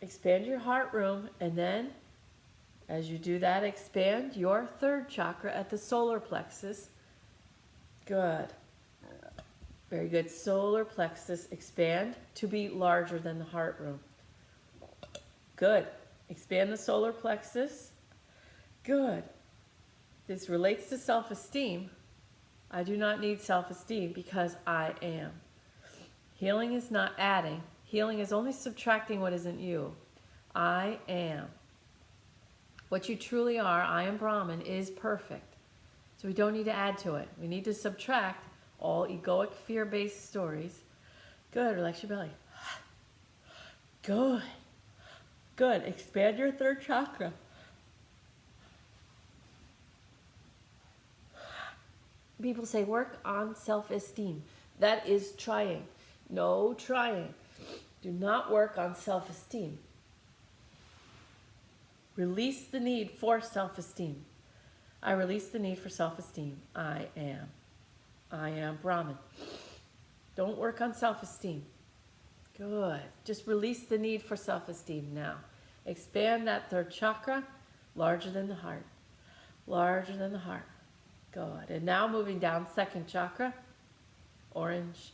Expand your heart room, and then as you do that, expand your 3rd chakra at the solar plexus. Good. Very good. Solar plexus, expand to be larger than the heart room. Good. Expand the solar plexus. Good. This relates to self-esteem. I do not need self-esteem because I am. Healing is not adding. Healing is only subtracting what isn't you. I am. What you truly are, I am Brahman, is perfect. So we don't need to add to it. We need to subtract all egoic, fear-based stories. Good. Relax your belly. Good. Good. Expand your 3rd chakra. People say work on self-esteem. That is trying. No trying. Do not work on self-esteem. Release the need for self-esteem. I release the need for self-esteem. I am. I am Brahman. Don't work on self-esteem. Good. Just release the need for self-esteem now. Expand that 3rd chakra, larger than the heart. Larger than the heart. Good. And now moving down 2nd chakra, orange.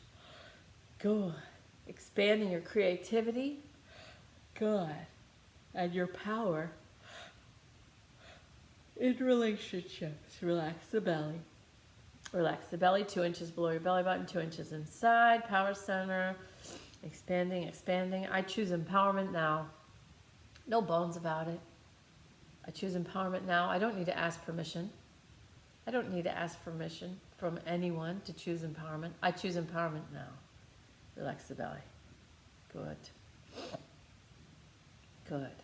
Good. Expanding your creativity. Good. And your power in relationships. Relax the belly. Relax the belly, 2 inches below your belly button, 2 inches inside, power center. Expanding, expanding. I choose empowerment now. No bones about it. I choose empowerment now. I don't need to ask permission. I don't need to ask permission from anyone to choose empowerment. I choose empowerment now. Relax the belly. Good. Good.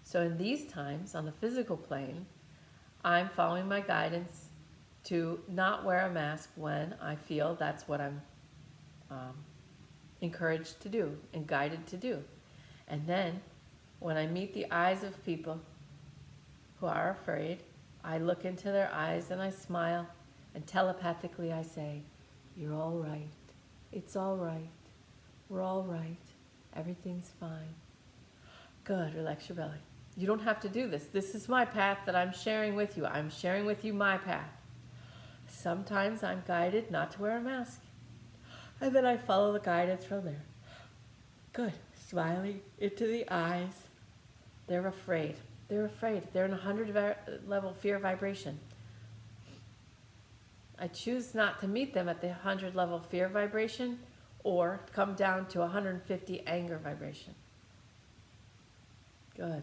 So in these times, on the physical plane, I'm following my guidance to not wear a mask when I feel that's what I'm encouraged to do and guided to do. And then when I meet the eyes of people who are afraid, I look into their eyes and I smile, and telepathically I say, you're all right. It's all right. We're all right. Everything's fine. Good. Relax your belly. You don't have to do this. This is my path that I'm sharing with you. I'm sharing with you my path. Sometimes I'm guided not to wear a mask. And then I follow the guidance from there. Good. Smiling into the eyes. They're afraid. They're afraid. They're in a 100 level fear vibration. I choose not to meet them at the 100 level fear vibration or come down to 150 anger vibration. Good.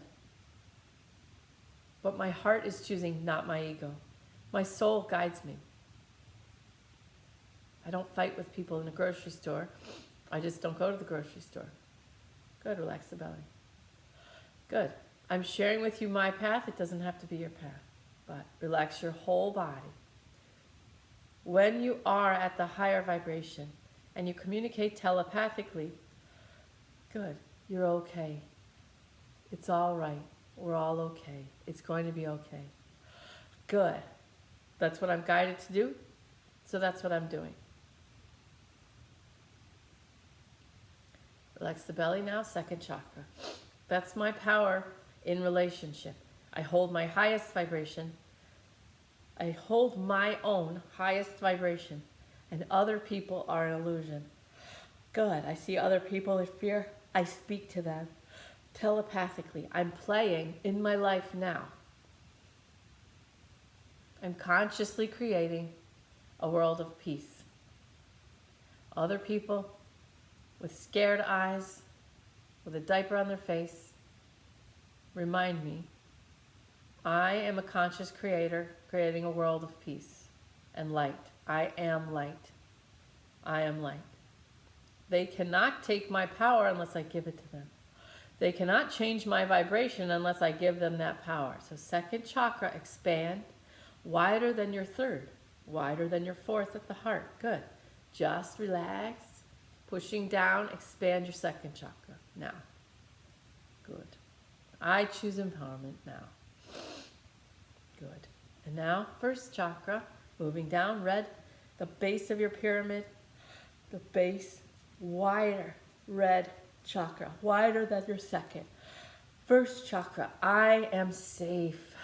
But my heart is choosing, not my ego. My soul guides me. I don't fight with people in the grocery store. I just don't go to the grocery store. Good, relax the belly. Good. I'm sharing with you my path. It doesn't have to be your path, but relax your whole body. When you are at the higher vibration and you communicate telepathically, good, you're okay. It's all right. We're all okay. It's going to be okay. Good. That's what I'm guided to do, so that's what I'm doing. Relax the belly now, 2nd chakra. That's my power in relationship. I hold my highest vibration. I hold my own highest vibration, and other people are an illusion. Good. I see other people in fear. I speak to them. telepathically. I'm playing in my life now. I'm consciously creating a world of peace. Other people with scared eyes, with a diaper on their face, remind me I am a conscious creator creating a world of peace and light. I am light. I am light. They cannot take my power unless I give it to them. They cannot change my vibration unless I give them that power. So second chakra, expand, wider than your third, wider than your fourth at the heart. Good. Just relax. Pushing down, expand your second chakra. Now. Good. I choose empowerment now. Good. And now, first chakra, moving down, red, the base of your pyramid, the base, wider, red chakra, wider than your second. First chakra, I am safe.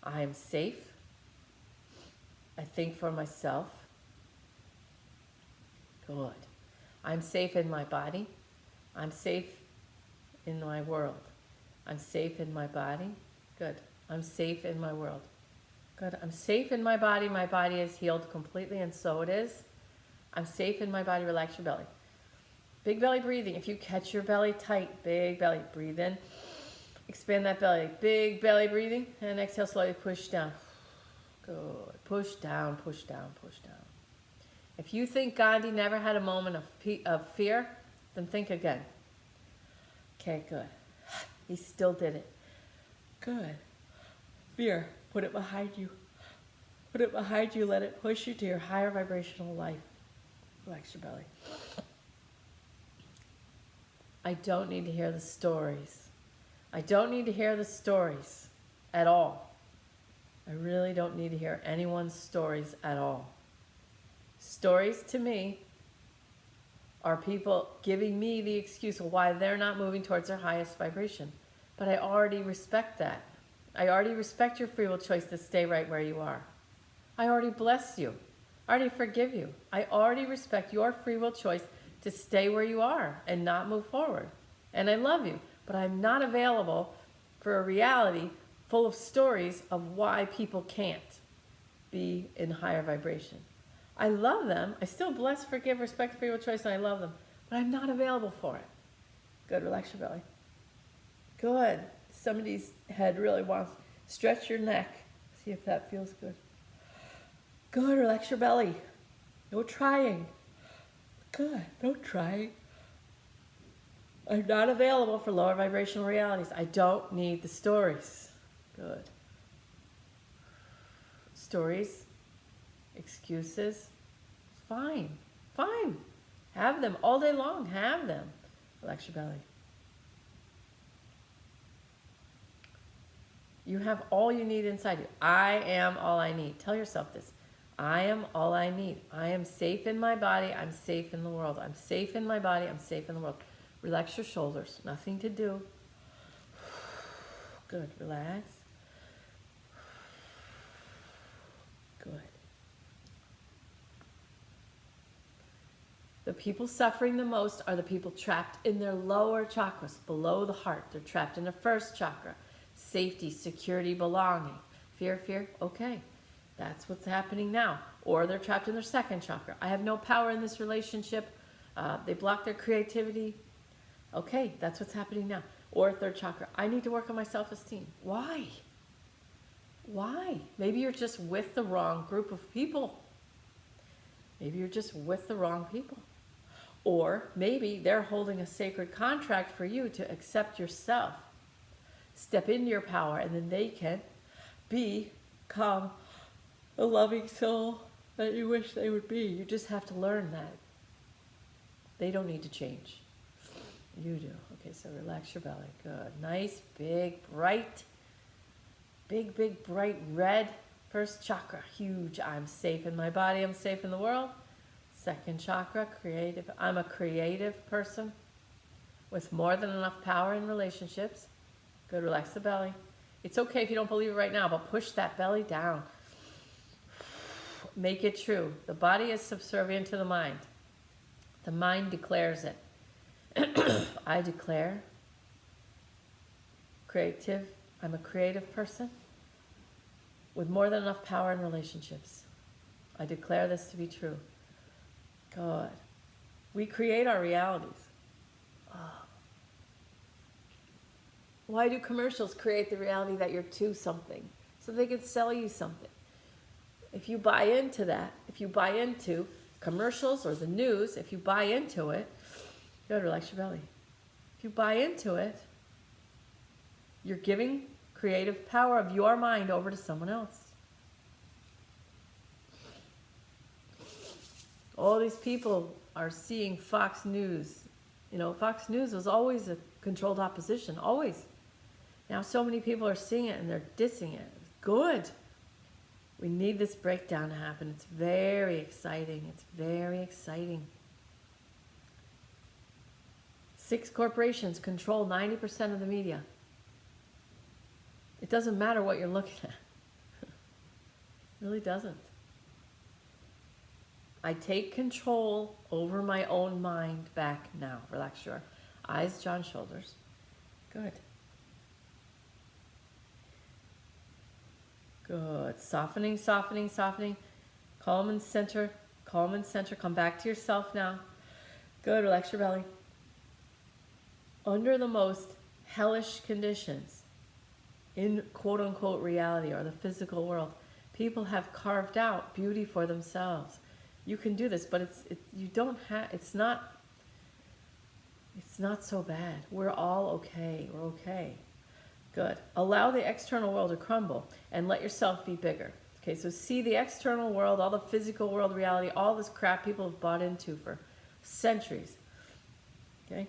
I am safe. I think for myself. Good. I'm safe in my body. I'm safe in my world. I'm safe in my body. Good. I'm safe in my world. Good. I'm safe in my body. My body is healed completely, and so it is. I'm safe in my body. Relax your belly. Big belly breathing. If you catch your belly tight, big belly, breathe in. Expand that belly. Big belly breathing. And exhale slowly. Push down. Good. Push down, push down, push down. If you think Gandhi never had a moment of fear, then think again. Okay, good. He still did it. Good. Fear, put it behind you. Put it behind you. Let it push you to your higher vibrational life. Relax your belly. I don't need to hear the stories. I don't need to hear the stories at all. I really don't need to hear anyone's stories at all. Stories to me are people giving me the excuse of why they're not moving towards their highest vibration. But I already respect that. I already respect your free will choice to stay right where you are. I already bless you. I already forgive you. I already respect your free will choice to stay where you are and not move forward. And I love you, but I'm not available for a reality full of stories of why people can't be in higher vibration. I love them. I still bless, forgive, respect, free will choice, and I love them. But I'm not available for it. Good. Relax your belly. Good. Somebody's head really wants. Stretch your neck. See if that feels good. Good. Relax your belly. No trying. Good. No trying. I'm not available for lower vibrational realities. I don't need the stories. Good. Stories, excuses, fine. Fine. Have them all day long. Have them. Relax your belly. You have all you need inside you. I am all I need. Tell yourself this. I am all I need. I am safe in my body. I'm safe in the world. I'm safe in my body. I'm safe in the world. Relax your shoulders. Nothing to do. Good. Relax. Good. The people suffering the most are the people trapped in their lower chakras, below the heart. They're trapped in the first chakra. Safety, security, belonging. Fear, fear. Okay. That's what's happening now. Or they're trapped in their second chakra. I have no power in this relationship. They block their creativity. Okay, that's what's happening now. Or third chakra. I need to work on my self-esteem. Why? Why? Maybe you're just with the wrong group of people. Maybe you're just with the wrong people. Or maybe they're holding a sacred contract for you to accept yourself. Step into your power, and then they can become the loving soul that you wish they would be. You just have to learn that. They don't need to change. You do. Okay, so relax your belly. Good. Nice, big, bright red first chakra. Huge. I'm safe in my body. I'm safe in the world. Second chakra, creative. I'm a creative person with more than enough power in relationships. Good. Relax the belly. It's okay if you don't believe it right now, but push that belly down. Make it true. The body is subservient to the mind. The mind declares it. I declare I'm a creative person with more than enough power in relationships. I declare this to be true. Good. We create our realities. Oh. Why do commercials create the reality that you're to something? So they can sell you something. If you buy into that, if you buy into commercials or the news, if you buy into it, good, relax your belly. If you buy into it, you're giving creative power of your mind over to someone else. All these people are seeing Fox News. You know, Fox News was always a controlled opposition, always. Now so many people are seeing it and they're dissing it. It's good. We need this breakdown to happen. It's very exciting. It's very exciting. 6 corporations control 90% of the media. It doesn't matter what you're looking at. It really doesn't. I take control over my own mind back now. Relax your eyes, jaw, and shoulders. Good. Good. Softening, softening, softening. Calm and center. Calm and center. Come back to yourself now. Good. Relax your belly. Under the most hellish conditions in quote-unquote reality or the physical world, people have carved out beauty for themselves. You can do this, but it's not so bad. We're all okay. We're okay. Good. Allow the external world to crumble and let yourself be bigger. Okay, so see the external world, all the physical world reality, all this crap people have bought into for centuries. Okay?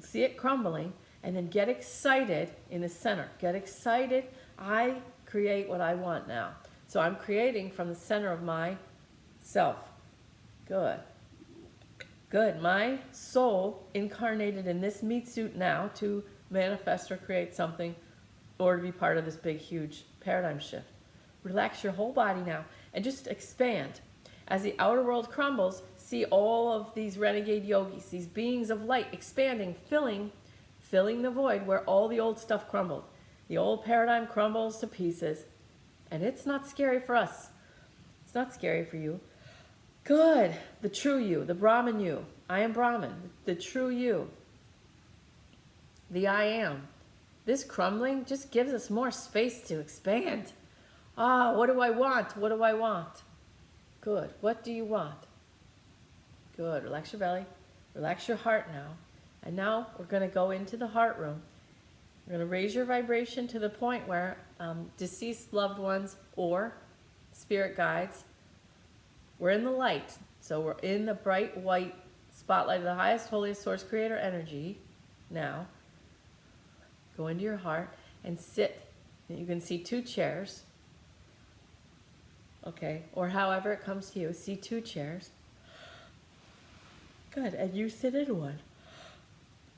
See it crumbling and then get excited in the center. Get excited. I create what I want now. So I'm creating from the center of myself. Good. Good. My soul incarnated in this meat suit now to manifest or create something or to be part of this big, huge paradigm shift. Relax your whole body now and just expand. As the outer world crumbles, see all of these renegade yogis, these beings of light expanding, filling the void where all the old stuff crumbled. The old paradigm crumbles to pieces. And it's not scary for us. It's not scary for you. Good. The true you, the Brahman you. I am Brahman. The true you. The I am. This crumbling just gives us more space to expand. What do I want? What do I want? Good. What do you want? Good. Relax your belly. Relax your heart now. And now we're going to go into the heart room. We're going to raise your vibration to the point where deceased loved ones or spirit guides, we're in the light. So we're in the bright white spotlight of the highest, holiest source creator energy now. Go into your heart and sit. You can see 2 chairs. Okay, or however it comes to you. See 2 chairs. Good, and you sit in one.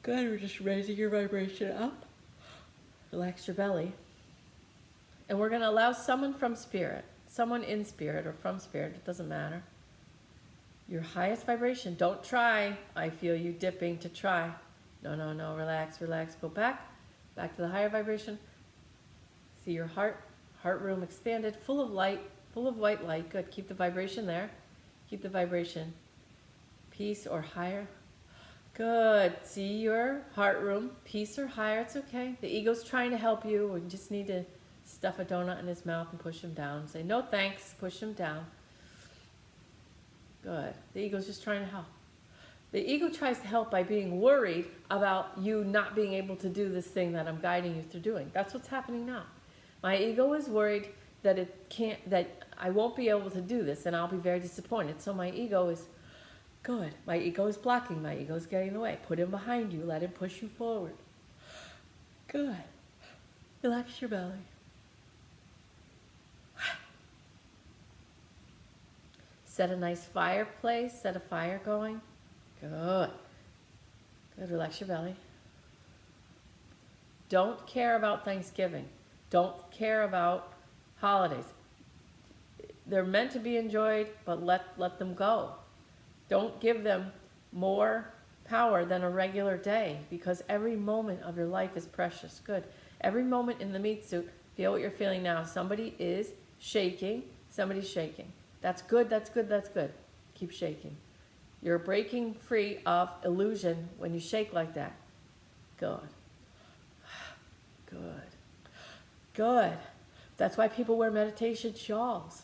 Good, we're just raising your vibration up. Relax your belly. And we're going to allow someone from spirit, someone in spirit or from spirit, it doesn't matter. Your highest vibration, don't try. I feel you dipping to try. No, no, no, relax, relax. Go back to the higher vibration. See your heart room expanded, full of light, full of white light. Good, keep the vibration there. Keep the vibration. Peace or higher. Good, see your heart room, peace or higher, it's okay. The ego's trying to help you. We just need to stuff a donut in his mouth and push him down. Say, no thanks, push him down. Good. The ego's just trying to help. The ego tries to help by being worried about you not being able to do this thing that I'm guiding you through doing. That's what's happening now. My ego is worried that that I won't be able to do this and I'll be very disappointed. So my ego is, good. My ego is blocking. My ego is getting in the way. Put him behind you. Let him push you forward. Good. Relax your belly. Set a nice fireplace. Set a fire going. Good. Good. Relax your belly. Don't care about Thanksgiving. Don't care about holidays. They're meant to be enjoyed, but let them go. Don't give them more power than a regular day because every moment of your life is precious. Good. Every moment in the meat suit, feel what you're feeling now. Somebody is shaking. Somebody's shaking. That's good, that's good, that's good. Keep shaking. You're breaking free of illusion when you shake like that. Good. Good. Good. That's why people wear meditation shawls.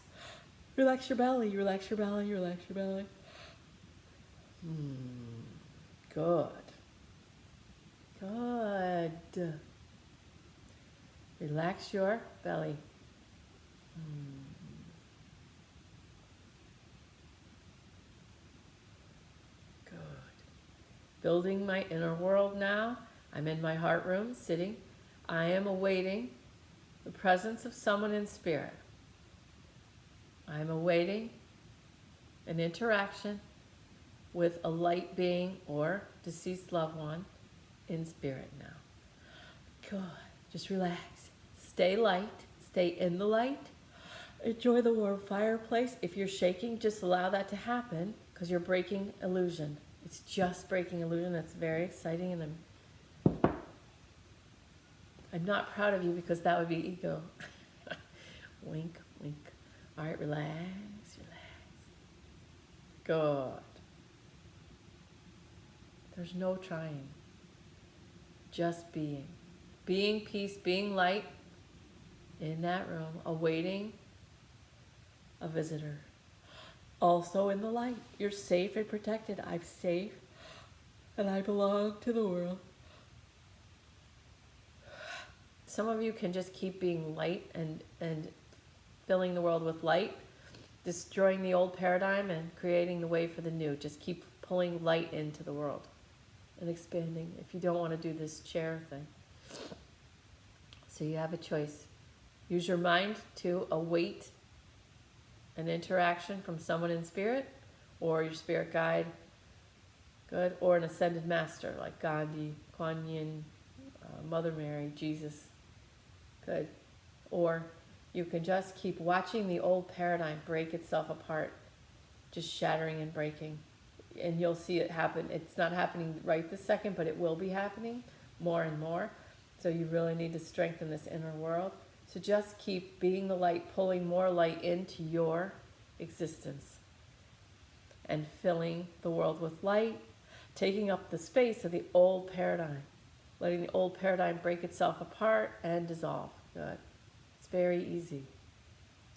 Relax your belly, relax your belly, relax your belly. Good. Good. Relax your belly. Good. Building my inner world now. I'm in my heart room, sitting. I am awaiting the presence of someone in spirit. I'm awaiting an interaction with a light being or deceased loved one in spirit now. Good. Just relax. Stay light. Stay in the light. Enjoy the warm fireplace. If you're shaking, just allow that to happen because you're breaking illusion. It's just breaking illusion. That's very exciting, and I'm not proud of you because that would be ego. Wink, wink. All right, relax, relax. Good. There's no trying. Just being. Being peace, being light in that room, awaiting a visitor. Also in the light. You're safe and protected. I'm safe and I belong to the world. Some of you can just keep being light and filling the world with light, destroying the old paradigm and creating the way for the new. Just keep pulling light into the world and expanding if you don't want to do this chair thing. So you have a choice. Use your mind to await an interaction from someone in spirit or your spirit guide, good, or an ascended master like Gandhi, Kuan Yin, Mother Mary, Jesus, good. Or you can just keep watching the old paradigm break itself apart, just shattering and breaking. And you'll see it happen. It's not happening right this second, but it will be happening more and more. So you really need to strengthen this inner world. So just keep being the light, pulling more light into your existence and filling the world with light, taking up the space of the old paradigm, letting the old paradigm break itself apart and dissolve. Good. It's very easy.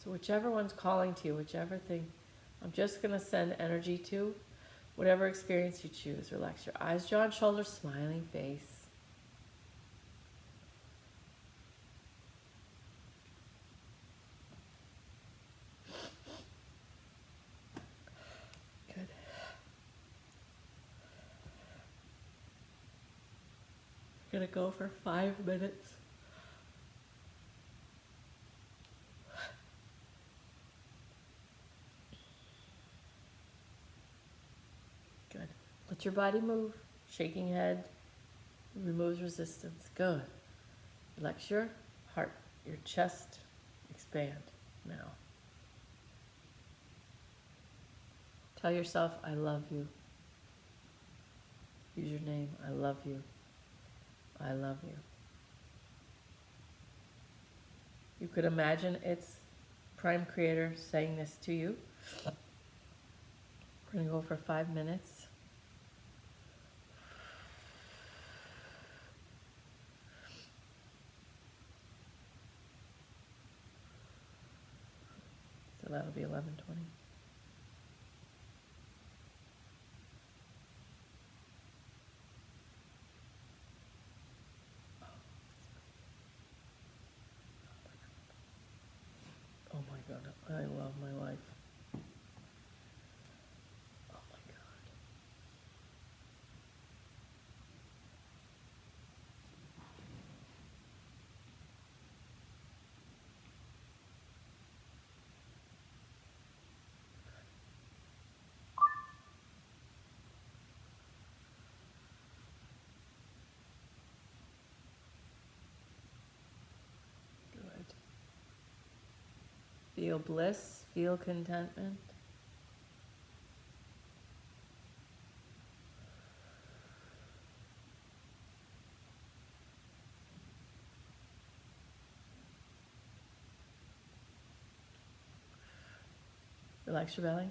So whichever one's calling to you, whichever thing, I'm just going to send energy to, whatever experience you choose. Relax your eyes, jaw, and shoulders, smiling face. Good. We're going to go for 5 minutes. Good. Let your body move. Shaking head removes resistance. Good. Relax your heart, your chest. Expand now. Tell yourself, I love you. Use your name. I love you. I love you. You could imagine it's Prime Creator saying this to you. We're going to go for 5 minutes. So that'll be 11:20. Oh my God, I love my life. Oh my God. Good. Feel bliss, feel contentment. Relax your belly.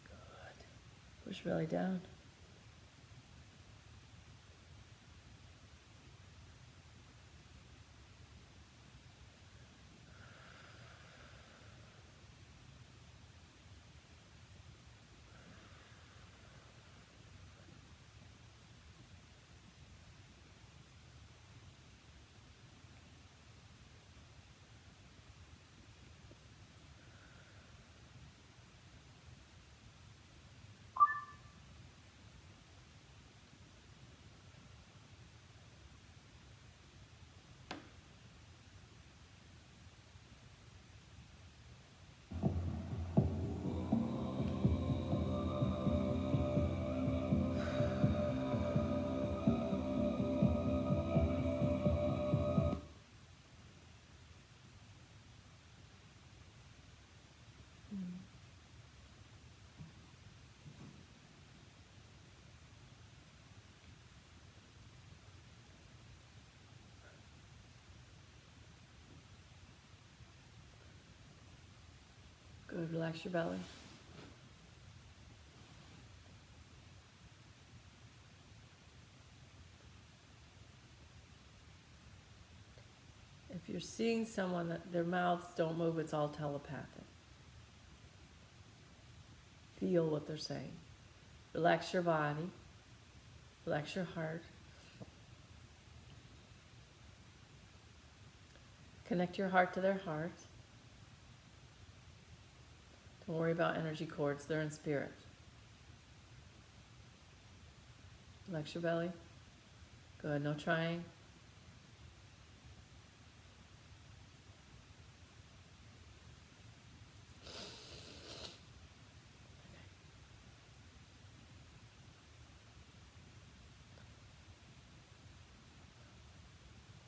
Good. Push your belly down. Good. Relax your belly. If you're seeing someone that their mouths don't move, it's all telepathic. Feel what they're saying. Relax your body. Relax your heart. Connect your heart to their heart. Don't worry about energy cords. They're in spirit. Relax your belly. Good. No trying.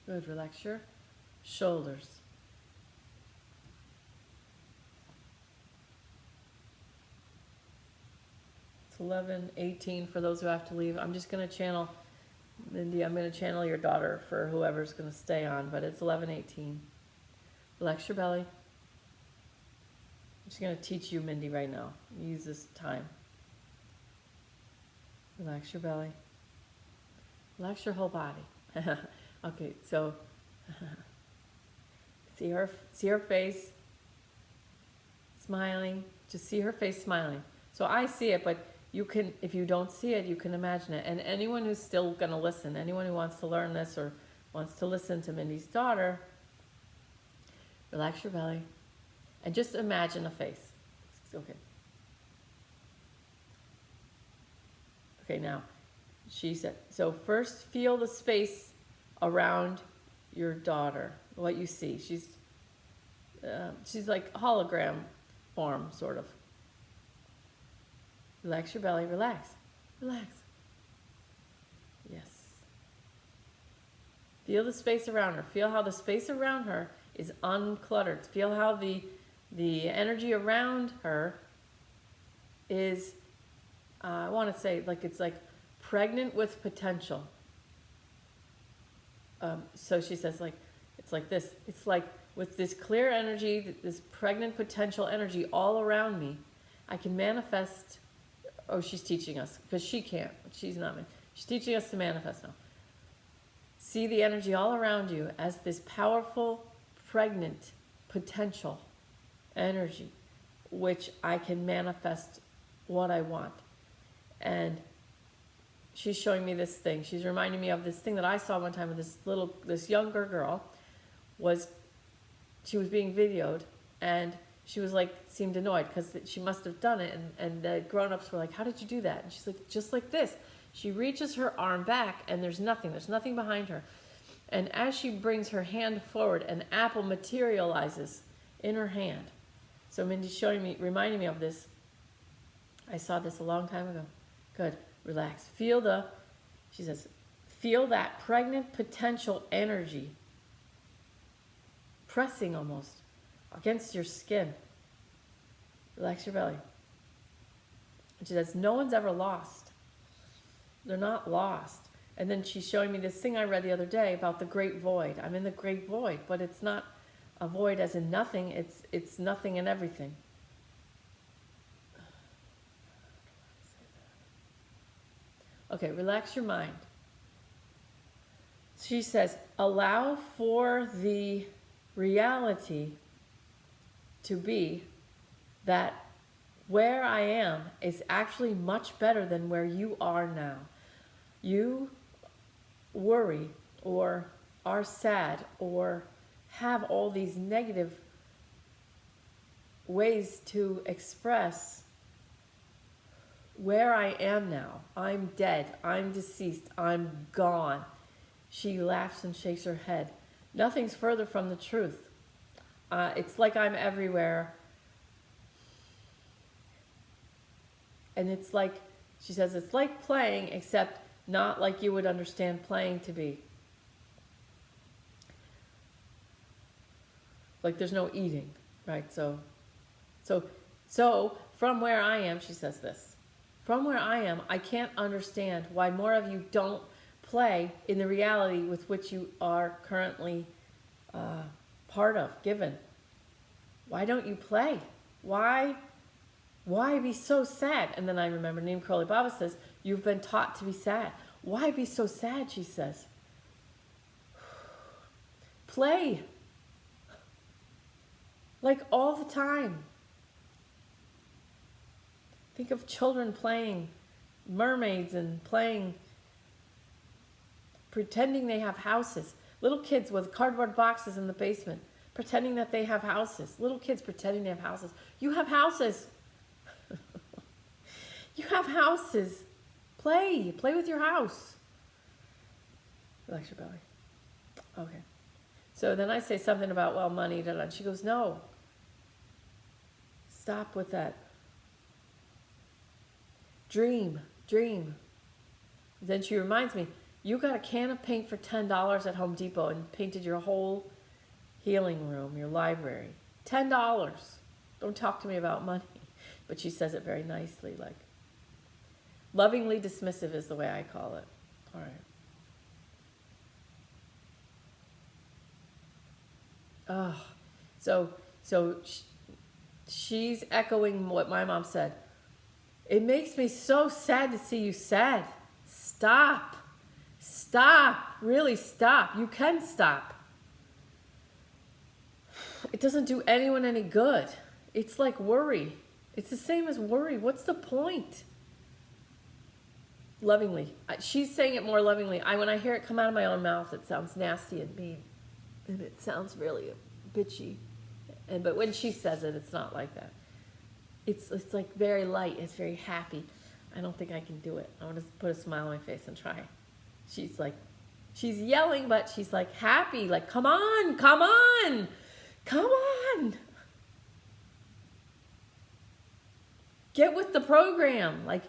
Good. Relax your shoulders. It's 11:18 for those who have to leave. I'm just going to channel, Mindy, I'm going to channel your daughter for whoever's going to stay on, but it's 11:18. Relax your belly. I'm just going to teach you, Mindy, right now. Use this time. Relax your belly. Relax your whole body. Okay, so see her face smiling. Just see her face smiling. So I see it, but you can, if you don't see it, you can imagine it. And anyone who's still going to listen, anyone who wants to learn this or wants to listen to Mindy's daughter, relax your belly and just imagine a face. Okay. Okay, now, she said, so first feel the space around your daughter, what you see. She's like hologram form, sort of. Relax your belly, relax, relax. Yes. Feel the space around her. Feel how the space around her is uncluttered. Feel how the energy around her is, I want to say, like it's like pregnant with potential. So she says, like, it's like this. It's like with this clear energy, this pregnant potential energy all around me, I can manifest. Oh, she's teaching us, because she can't. She's not me. She's teaching us to manifest now. See the energy all around you as this powerful, pregnant potential energy, which I can manifest what I want. And she's showing me this thing. She's reminding me of this thing that I saw one time with this younger girl. She was being videoed, and she was like, seemed annoyed because she must have done it. And the grown-ups were like, how did you do that? And she's like, just like this. She reaches her arm back, and there's nothing behind her. And as she brings her hand forward, an apple materializes in her hand. So Mindy's reminding me of this. I saw this a long time ago. Good. Relax. She says, feel that pregnant potential energy pressing almost against your skin. Relax your belly. And she says, no one's ever lost. They're not lost. And then she's showing me this thing I read the other day about the great void. I'm in the great void, but it's not a void as in nothing. It's nothing and everything. Okay, relax your mind. She says, allow for the reality to be that where I am is actually much better than where you are now. You worry or are sad or have all these negative ways to express where I am now. I'm dead. I'm deceased. I'm gone. She laughs and shakes her head. Nothing's further from the truth. It's like I'm everywhere. And it's like, she says, it's like playing, except not like you would understand playing to be. Like there's no eating, right? So from where I am, she says this. From where I am, I can't understand why more of you don't play in the reality with which you are currently part of, given. Why don't you play? Why be so sad? And then I remember Neem Karoli Baba says, you've been taught to be sad. Why be so sad, she says. Play. Like all the time. Think of children playing mermaids and playing, pretending they have houses. Little kids with cardboard boxes in the basement, pretending that they have houses. Little kids pretending they have houses. You have houses. You have houses. Play. Play with your house. Relax your belly. Okay. So then I say something about, well, money, and she goes, no. Stop with that. Dream. Then she reminds me, you got a can of paint for $10 at Home Depot and painted your whole healing room, your library. $10. Don't talk to me about money. But she says it very nicely, like, lovingly dismissive is the way I call it. All right. So she's echoing what my mom said. It makes me so sad to see you sad. Stop. Really stop. You can stop. It doesn't do anyone any good. It's like worry. It's the same as worry. What's the point? Lovingly. She's saying it more lovingly. When I hear it come out of my own mouth, it sounds nasty and mean. And it sounds really bitchy. But when she says it, it's not like that. It's like very light. It's very happy. I don't think I can do it. I want to put a smile on my face and try. She's like, she's yelling, but she's like happy. Like, come on. Get with the program. Like,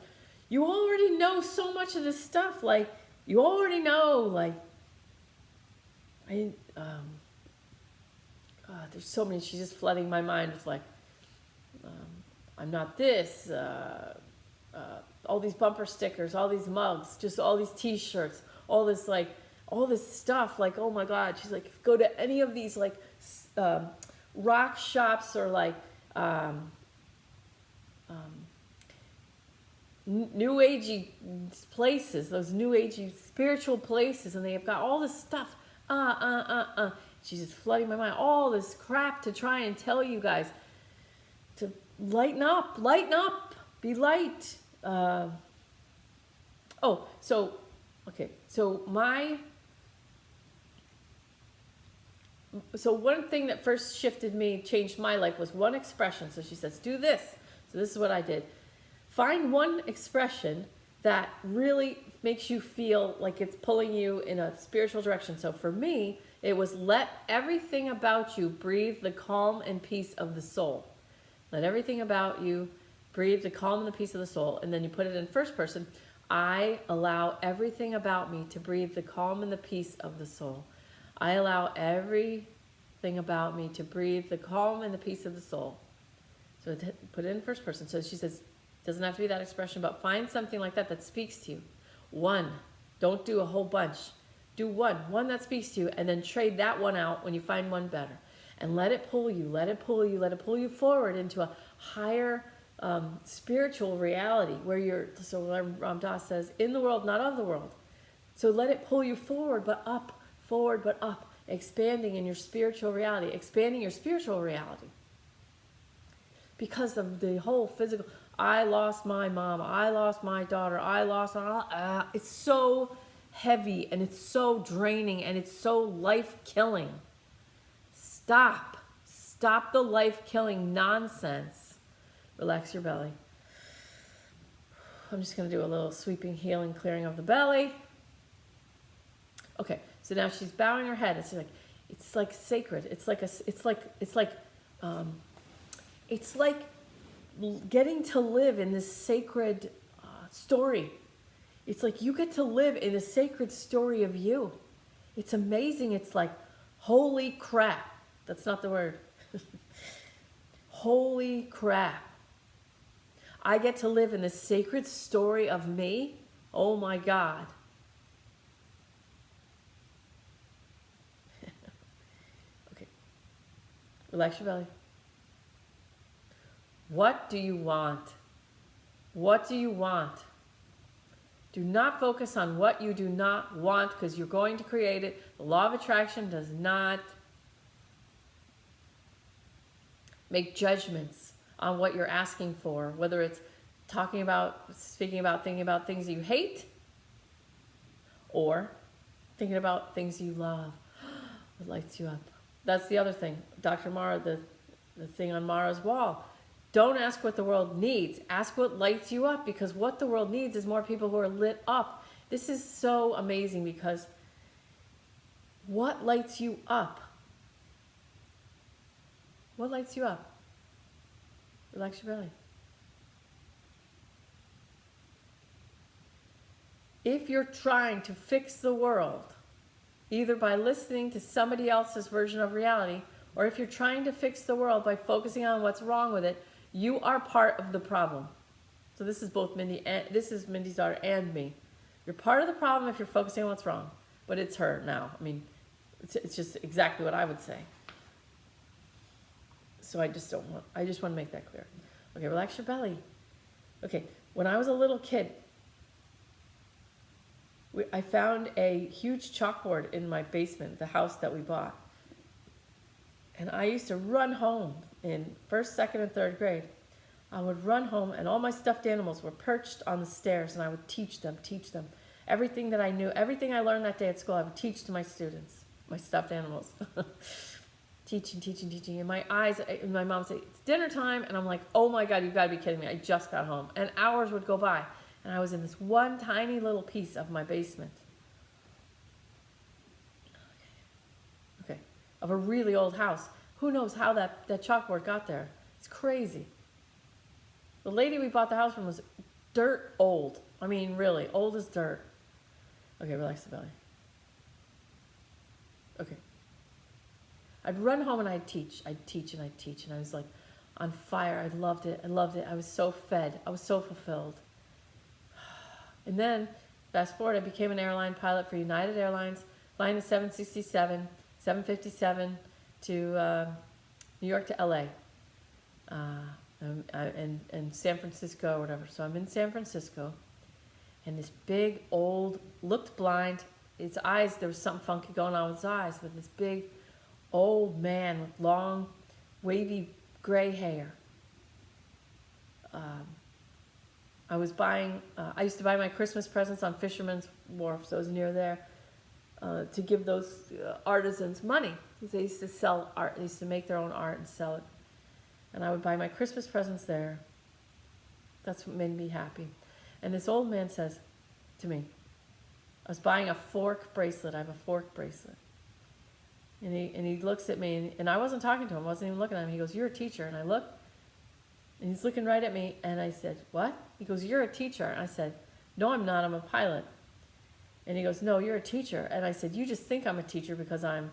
you already know so much of this stuff. Like, you already know, like, there's so many. She's just flooding my mind with like, I'm not this, all these bumper stickers, all these mugs, just all these t-shirts, all this stuff, like, oh my God. She's like, go to any of these like rock shops or like new agey places, those new agey spiritual places, and they have got all this stuff. She's just flooding my mind, all this crap to try and tell you guys to lighten up, be light. So one thing that first shifted me, changed my life, was one expression. So she says, do this. So this is what I did. Find one expression that really makes you feel like it's pulling you in a spiritual direction. So for me, it was let everything about you breathe the calm and peace of the soul. Let everything about you breathe the calm and the peace of the soul. And then you put it in first person. I allow everything about me to breathe the calm and the peace of the soul. I allow everything about me to breathe the calm and the peace of the soul. So put it in first person. So she says, it doesn't have to be that expression, but find something like that that speaks to you. One. Don't do a whole bunch. Do one that speaks to you, and then trade that one out when you find one better. And let it pull you forward into a higher spiritual reality where you're, so Ram Dass says, in the world, not of the world. So let it pull you forward but up, expanding in your spiritual reality, expanding your spiritual reality. Because of the whole physical, I lost my mom, I lost my daughter, it's so heavy and it's so draining and it's so life-killing. Stop the life-killing nonsense. Relax your belly. I'm just going to do a little sweeping, healing, clearing of the belly. Okay, so now she's bowing her head. It's like sacred. It's like getting to live in this sacred story. It's like you get to live in a sacred story of you. It's amazing. It's like, holy crap. That's not the word. Holy crap. I get to live in the sacred story of me. Oh my God. Okay. Relax your belly. What do you want? What do you want? Do not focus on what you do not want because you're going to create it. The law of attraction does not make judgments on what you're asking for, whether it's talking about, speaking about, thinking about things you hate or thinking about things you love. What lights you up? That's the other thing. Dr. Mara, the thing on Mara's wall. Don't ask what the world needs. Ask what lights you up, because what the world needs is more people who are lit up. This is so amazing, because what lights you up? What lights you up? Relax your belly. If you're trying to fix the world, either by listening to somebody else's version of reality, or if you're trying to fix the world by focusing on what's wrong with it, you are part of the problem. So this is both Mindy and this is Mindy's daughter and me. You're part of the problem if you're focusing on what's wrong, but it's her now. I mean, it's just exactly what I would say. So I just want to make that clear. Okay, relax your belly. Okay, when I was a little kid, I found a huge chalkboard in my basement, the house that we bought. And I used to run home in first, second, and third grade. I would run home and all my stuffed animals were perched on the stairs, and I would teach them. Everything that I knew, everything I learned that day at school, I would teach to my students, my stuffed animals. Teaching. And my eyes, and my mom would say, it's dinner time. And I'm like, oh my God, you've got to be kidding me. I just got home. And hours would go by. And I was in this one tiny little piece of my basement. Okay. Of a really old house. Who knows how that chalkboard got there? It's crazy. The lady we bought the house from was dirt old. I mean, really, old as dirt. Okay, relax the belly. Okay. I'd run home and I'd teach. And I was like on fire. I loved it. I was so fed. I was so fulfilled. And then, fast forward, I became an airline pilot for United Airlines, flying the 767, 757 to New York to LA, and San Francisco or whatever. So I'm in San Francisco, and this big old, looked blind, his eyes, there was something funky going on with his eyes, but this big old man with long, wavy gray hair. I used to buy my Christmas presents on Fisherman's Wharf, so I was near there, to give those artisans money. They used to sell art. They used to make their own art and sell it. And I would buy my Christmas presents there. That's what made me happy. And this old man says to me, I was buying a fork bracelet. I have a fork bracelet. And he looks at me, and I wasn't talking to him. I wasn't even looking at him. He goes, you're a teacher. And I look, and he's looking right at me, and I said, what? He goes, you're a teacher. And I said, no, I'm not. I'm a pilot. And he goes, no, you're a teacher. And I said, you just think I'm a teacher because I'm,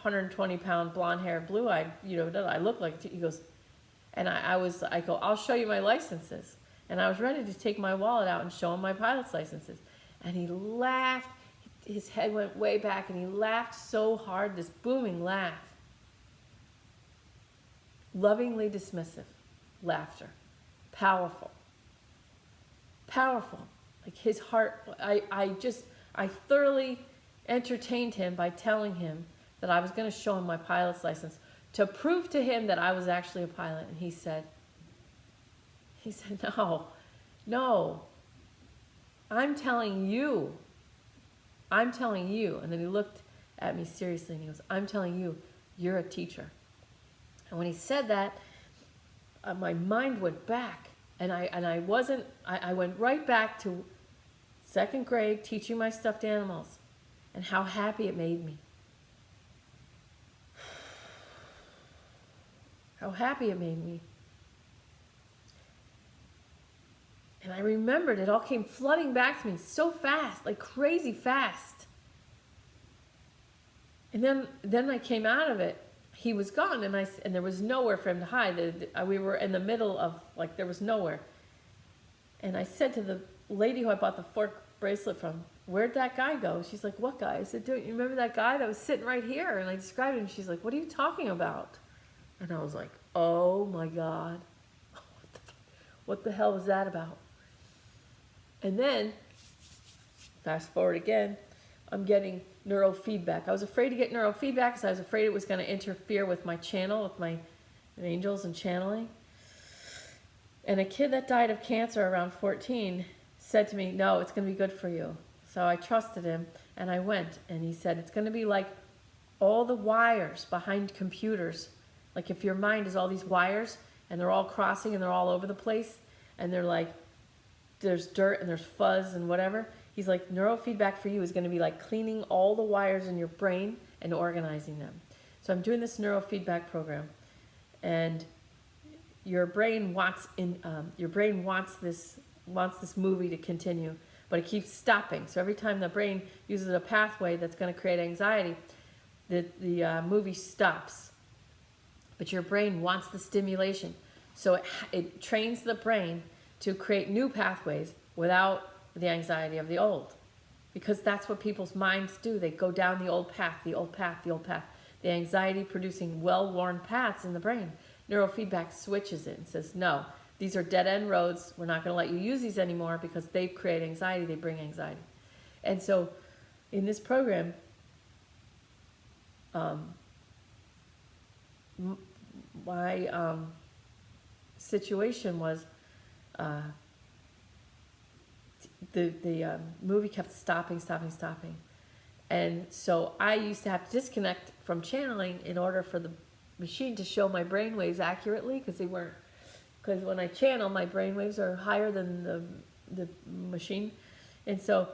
120-pound, blonde-haired, blue-eyed, I look like a teacher. He goes, and I go, I'll show you my licenses. And I was ready to take my wallet out and show him my pilot's licenses. And he laughed. His head went way back, and he laughed so hard, this booming laugh. Lovingly dismissive laughter. powerful. Powerful. Like his heart, I thoroughly entertained him by telling him that I was going to show him my pilot's license to prove to him that I was actually a pilot. And he said, no, I'm telling you. And then he looked at me seriously and he goes, I'm telling you, you're a teacher. And when he said that, my mind went back. And I went right back to 2nd grade teaching my stuffed animals and how happy it made me. How happy it made me. And I remembered it all came flooding back to me so fast, like crazy fast. And then I came out of it. He was gone, and there was nowhere for him to hide. We were in the middle of, like, there was nowhere. And I said to the lady who I bought the fork bracelet from, where'd that guy go? She's like, what guy? I said, do you remember that guy that was sitting right here? And I described him. She's like, what are you talking about? And I was like, oh my God. What the hell was that about? And then, fast forward again, I'm getting neurofeedback. I was afraid to get neurofeedback because I was afraid it was going to interfere with my channel, with my angels and channeling. And a kid that died of cancer around 14 said to me, no, it's going to be good for you. So I trusted him, and I went, and he said, it's going to be like all the wires behind computers. Like if your mind is all these wires, and they're all crossing, and they're all over the place, and they're like, there's dirt, and there's fuzz, and whatever. He's like, neurofeedback for you is going to be like cleaning all the wires in your brain and organizing them. So I'm doing this neurofeedback program, and your brain wants this movie to continue, but it keeps stopping. So every time the brain uses a pathway that's going to create anxiety, the movie stops. But your brain wants the stimulation, so it trains the brain to create new pathways without the anxiety of the old, because that's what people's minds do. They go down the old path, the anxiety producing well-worn paths in the brain. Neurofeedback switches it and says, no, these are dead-end roads. We're not going to let you use these anymore because they create anxiety. They bring anxiety. And so in this program, my situation was the movie kept stopping. And so I used to have to disconnect from channeling in order for the machine to show my brain waves accurately, because when I channel, my brain waves are higher than the machine. And so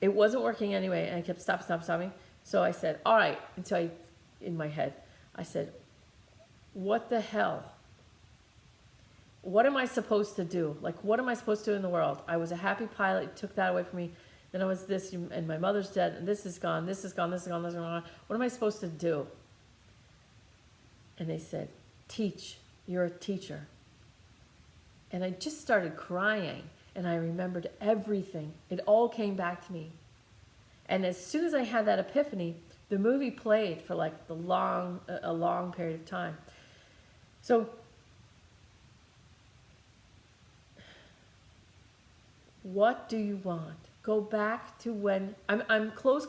it wasn't working anyway, and I kept stopping. So I said, all right, in my head, I said, what the hell? What am I supposed to do? Like, what am I supposed to do in the world? I was a happy pilot. You took that away from me. Then I was this, and my mother's dead, and this is gone. What am I supposed to do? And they said, teach. You're a teacher. And I just started crying, and I remembered everything. It all came back to me. And as soon as I had that epiphany, the movie played for like a long period of time. So what do you want? Go back to when I'm close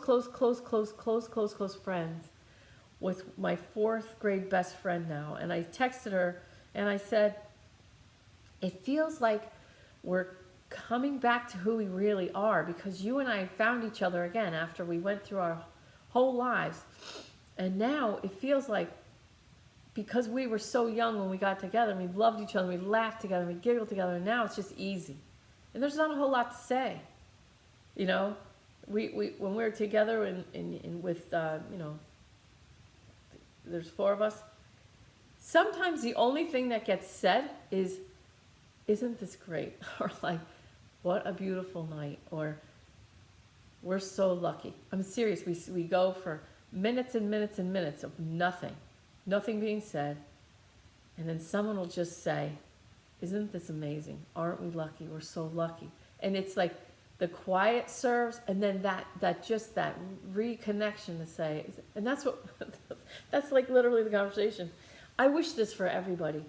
friends with my 4th grade best friend now. And I texted her and I said, it feels like we're coming back to who we really are, because you and I found each other again after we went through our whole lives. And now it feels like, because we were so young when we got together, and we loved each other, we laughed together, we giggled together, and now it's just easy. And there's not a whole lot to say. You know, we when we were together and with, there's 4 of us, sometimes the only thing that gets said is, isn't this great? Or like, what a beautiful night. Or, we're so lucky. I'm serious. We go for minutes and minutes and minutes of nothing being said. And then someone will just say, isn't this amazing? Aren't we lucky? We're so lucky. And it's like the quiet serves, and then that reconnection to say, and that's what, that's like literally the conversation. I wish this for everybody.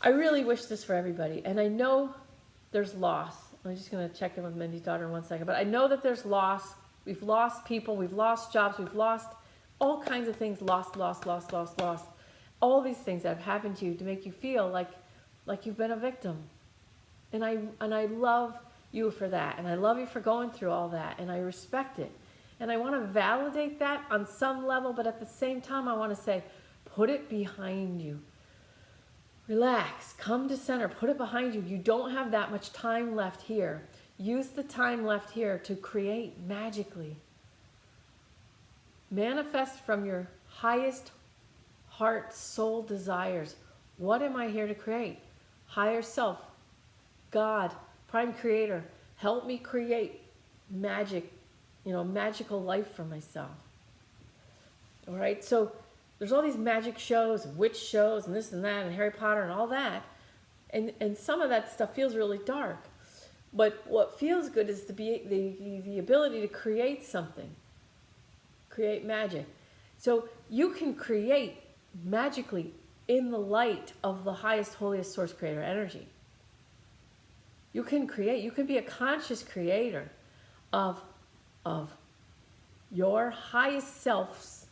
I really wish this for everybody. And I know there's loss. I'm just going to check in with Mindy's daughter in 1 second. But I know that there's loss. We've lost people. We've lost jobs. We've lost all kinds of things. Lost. All these things that have happened to you to make you feel like you've been a victim. And I love you for that. And I love you for going through all that. And I respect it. And I want to validate that on some level. But at the same time, I want to say, put it behind you. Relax, come to center, put it behind you. You don't have that much time left here. Use the time left here to create magically. Manifest from your highest heart, soul desires. What am I here to create? Higher self, God, prime creator, help me create magic, magical life for myself. All right, so there's all these magic shows, witch shows, and this and that, and Harry Potter and all that. And some of that stuff feels really dark. But what feels good is the ability to create something. Create magic. So you can create magically in the light of the highest, holiest source creator energy. You can create, you can be a conscious creator of your highest self's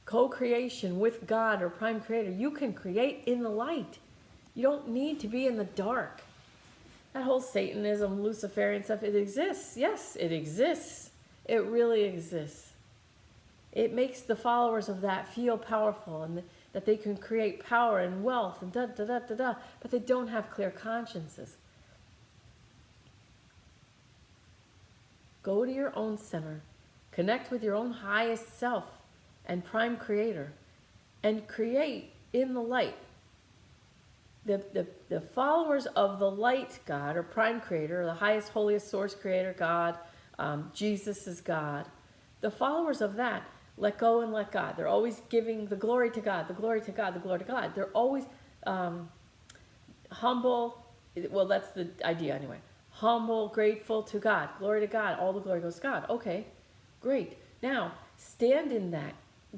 co-creation with God or prime creator. You can create in the light. You don't need to be in the dark. That whole Satanism, Luciferian stuff, it exists. Yes, it exists. It really exists. It makes the followers of that feel powerful and that they can create power and wealth and but they don't have clear consciences. Go to your own center. Connect with your own highest self and prime creator, and create in the light. The followers of the light God, or prime creator, or the highest, holiest source creator, God, Jesus is God. The followers of that let go and let God. They're always giving the glory to God, the glory to God, the glory to God. They're always humble. Well, that's the idea anyway. Humble, grateful to God, glory to God. All the glory goes to God. Okay, great. Now, stand in that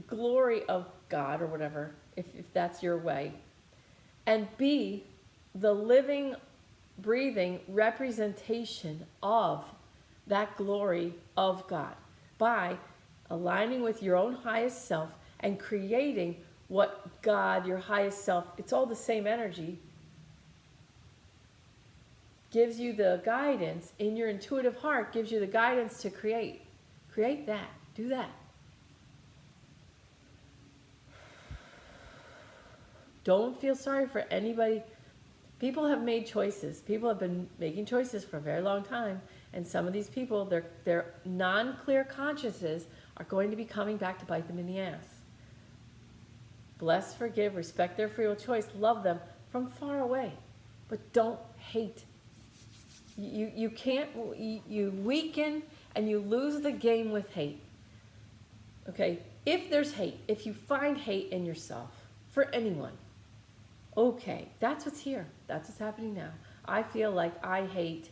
glory of God or whatever, if that's your way, and be the living, breathing representation of that glory of God by aligning with your own highest self and creating what God, your highest self, it's all the same energy, gives you the guidance in your intuitive heart, gives you the guidance to create. Create that. Do that. Don't feel sorry for anybody. People have made choices. People have been making choices for a very long time. And some of these people, their non-clear consciences are going to be coming back to bite them in the ass. Bless, forgive, respect their free will choice, love them from far away. But don't hate. You can't, you weaken and you lose the game with hate. Okay? If there's hate, if you find hate in yourself for anyone, okay, that's what's here. That's what's happening now. I feel like I hate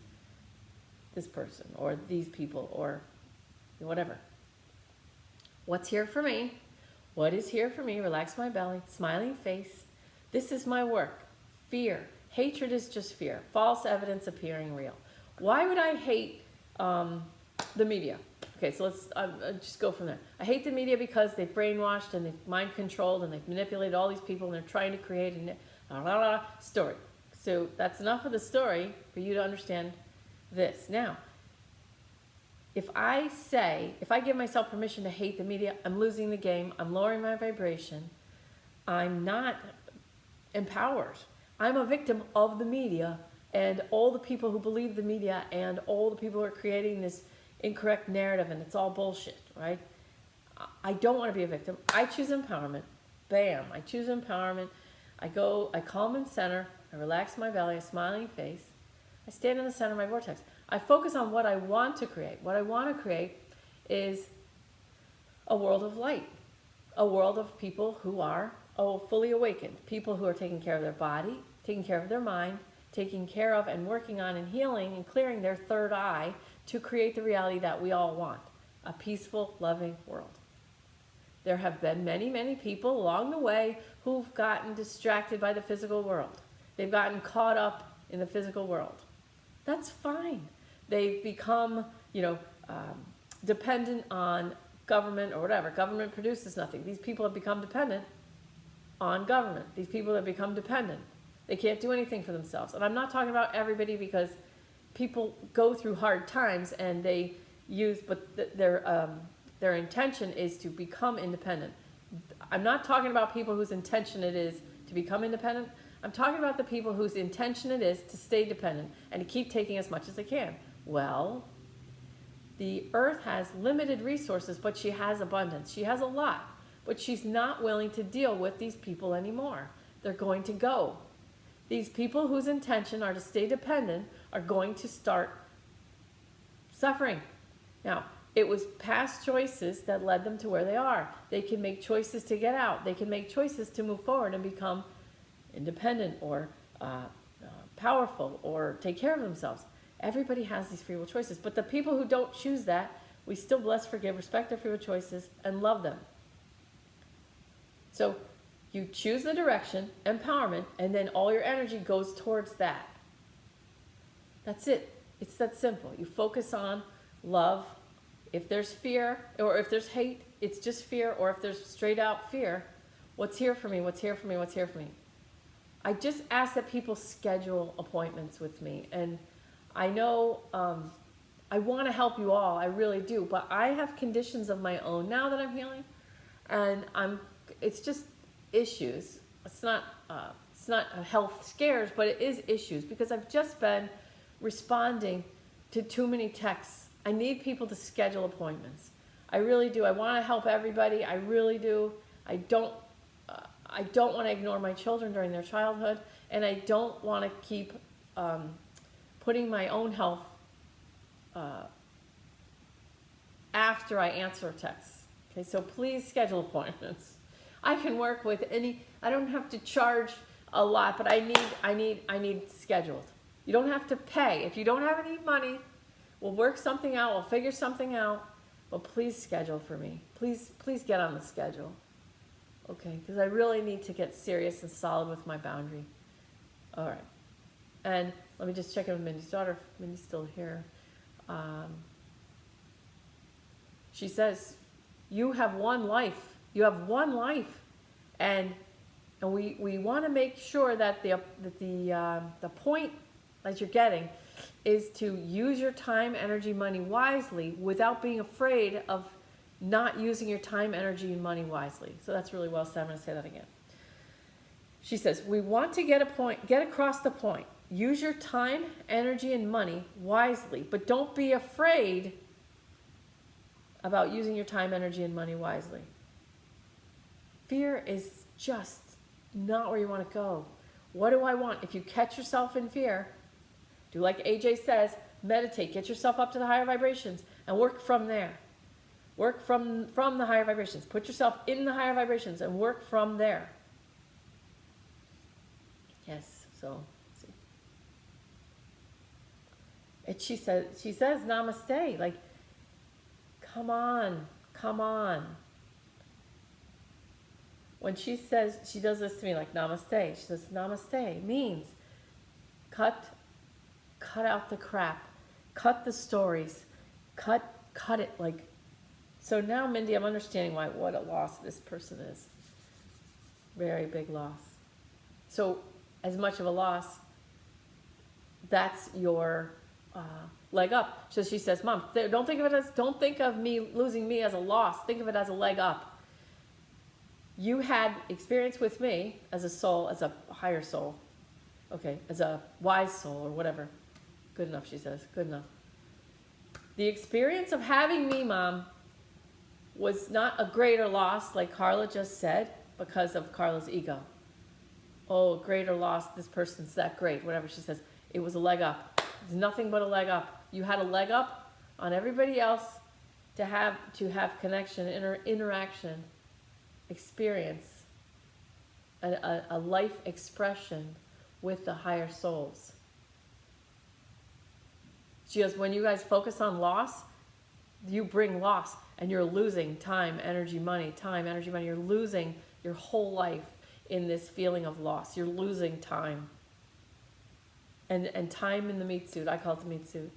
this person or these people or whatever. What's here for me? What is here for me? Relax my belly, smiling face. This is my work. Fear. Hatred is just fear. False evidence appearing real. Why would I hate the media? Okay, so let's just go from there. I hate the media because they've brainwashed and they've mind controlled and they've manipulated all these people and they're trying to create a story. So that's enough of the story for you to understand this. Now, if I give myself permission to hate the media, I'm losing the game, I'm lowering my vibration, I'm not empowered. I'm a victim of the media and all the people who believe the media and all the people who are creating this incorrect narrative, and it's all bullshit, right? I don't want to be a victim. I choose empowerment. Bam, I choose empowerment. I calm in center, I relax my belly, a smiling face. I stand in the center of my vortex. I focus on what I want to create. What I want to create is a world of light, a world of people who are fully awakened, people who are taking care of their body, taking care of their mind, taking care of and working on and healing and clearing their third eye to create the reality that we all want, a peaceful, loving world. There have been many, many people along the way who've gotten distracted by the physical world. They've gotten caught up in the physical world. That's fine. They've become, dependent on government or whatever. Government produces nothing. These people have become dependent on government. These people have become dependent. They can't do anything for themselves. And I'm not talking about everybody, because people go through hard times and they use, but their intention is to become independent. I'm not talking about people whose intention it is to become independent. I'm talking about the people whose intention it is to stay dependent and to keep taking as much as they can. Well, the earth has limited resources, but she has abundance. She has a lot, but she's not willing to deal with these people anymore. They're going to go. These people whose intention are to stay dependent are going to start suffering. Now, it was past choices that led them to where they are. They can make choices to get out. They can make choices to move forward and become independent or powerful or take care of themselves. Everybody has these free will choices. But the people who don't choose that, we still bless, forgive, respect their free will choices, and love them. So you choose the direction, empowerment, and then all your energy goes towards that. That's it. It's that simple. You focus on love. If there's fear, or if there's hate, it's just fear. Or if there's straight out fear, what's here for me? What's here for me? What's here for me? I just ask that people schedule appointments with me. And I know I want to help you all. I really do. But I have conditions of my own now that I'm healing. And it's just issues. It's not health scares, but it is issues, because I've just been responding to too many texts. I need people to schedule appointments. I really do. I want to help everybody. I really do. I don't want to ignore my children during their childhood, and I don't want to keep putting my own health after I answer texts. Okay, so please schedule appointments. I can work with I don't have to charge a lot, but I need scheduled. You don't have to pay. If you don't have any money, we'll work something out, we'll figure something out, but please schedule for me. Please get on the schedule. Okay, because I really need to get serious and solid with my boundary. All right. And let me just check in with Mindy's daughter. Mindy's still here. She says, you have one life. You have one life. And we want to make sure that the point that you're getting is to use your time, energy, money wisely without being afraid of not using your time, energy, and money wisely. So that's really well said. I'm going to say that again. She says, we want to get across the point. Use your time, energy, and money wisely, but don't be afraid about using your time, energy, and money wisely. Fear is just not where you want to go. What do I want? If you catch yourself in fear, do like AJ says, meditate, get yourself up to the higher vibrations, and work from there. Work from the higher vibrations. Put yourself in the higher vibrations and work from there. Yes, so let's see. And she says namaste, like, come on. When she says, she does this to me like namaste, she says namaste means cut out the crap, cut the stories, cut it, like. So now, Mindy, I'm understanding what a loss this person is. Very big loss. So as much of a loss, that's your leg up. So she says, Mom, don't think of me losing me as a loss. Think of it as a leg up. You had experience with me as a soul, as a higher soul. Okay, as a wise soul or whatever. Good enough, she says. Good enough. The experience of having me, Mom, was not a greater loss, like Carla just said, because of Carla's ego. Oh, greater loss, this person's that great, whatever she says. It was a leg up. It's nothing but a leg up. You had a leg up on everybody else to have connection, interaction, experience, a life expression with the higher souls. She goes, when you guys focus on loss, you bring loss. And you're losing time, energy, money. You're losing your whole life in this feeling of loss. You're losing time. And time in the meat suit. I call it the meat suit.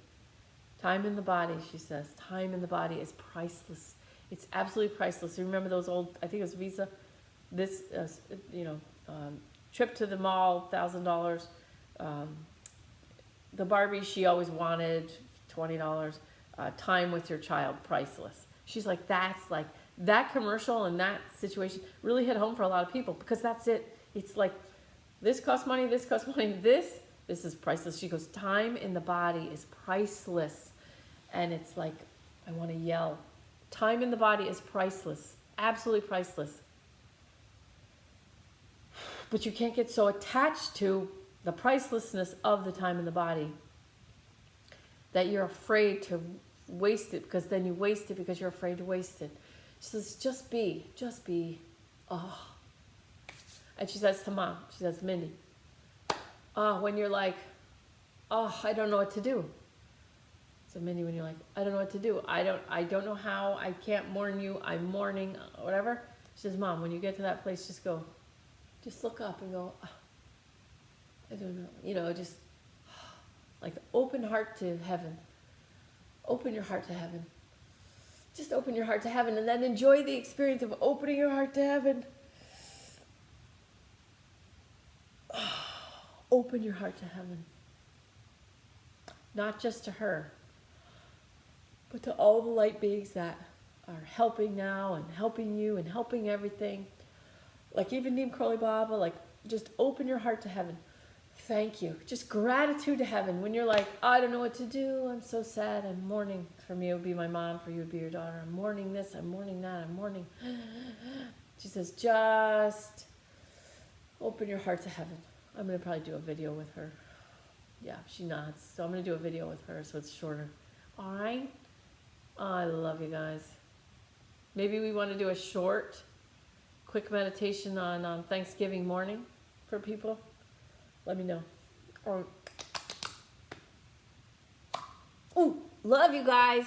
Time in the body, she says. Time in the body is priceless. It's absolutely priceless. You remember those old, I think it was Visa, this, trip to the mall, $1,000. The Barbie she always wanted, $20. Time with your child, priceless. She's like, that's like, that commercial and that situation really hit home for a lot of people because that's it. It's like, this costs money, this costs money, this is priceless. She goes, time in the body is priceless. And it's like, I want to yell. Time in the body is priceless, absolutely priceless. But you can't get so attached to the pricelessness of the time in the body that you're afraid to waste it, because then you waste it because you're afraid to waste it. She says, just be. Oh. And she says to Mom, she says, Mindy, when you're like, oh, I don't know what to do. So Mindy, when you're like, I don't know what to do. I don't know how, I can't mourn you, I'm mourning, whatever. She says, Mom, when you get to that place, just go, just look up and go, oh, I don't know. Just like open heart to heaven. Open your heart to heaven. Just open your heart to heaven and then enjoy the experience of opening your heart to heaven. Open your heart to heaven. Not just to her, but to all the light beings that are helping now and helping you and helping everything. Like even Neem Karoli Baba, like just open your heart to heaven. Thank you. Just gratitude to heaven. When you're like, I don't know what to do, I'm so sad, I'm mourning. For me, it would be my mom, for you, it would be your daughter. I'm mourning this, I'm mourning that, I'm mourning. She says, just open your heart to heaven. I'm going to probably do a video with her. Yeah, she nods. So I'm going to do a video with her so it's shorter. All right? Oh, I love you guys. Maybe we want to do a short, quick meditation on Thanksgiving morning for people. Let me know. Or, ooh, love you guys.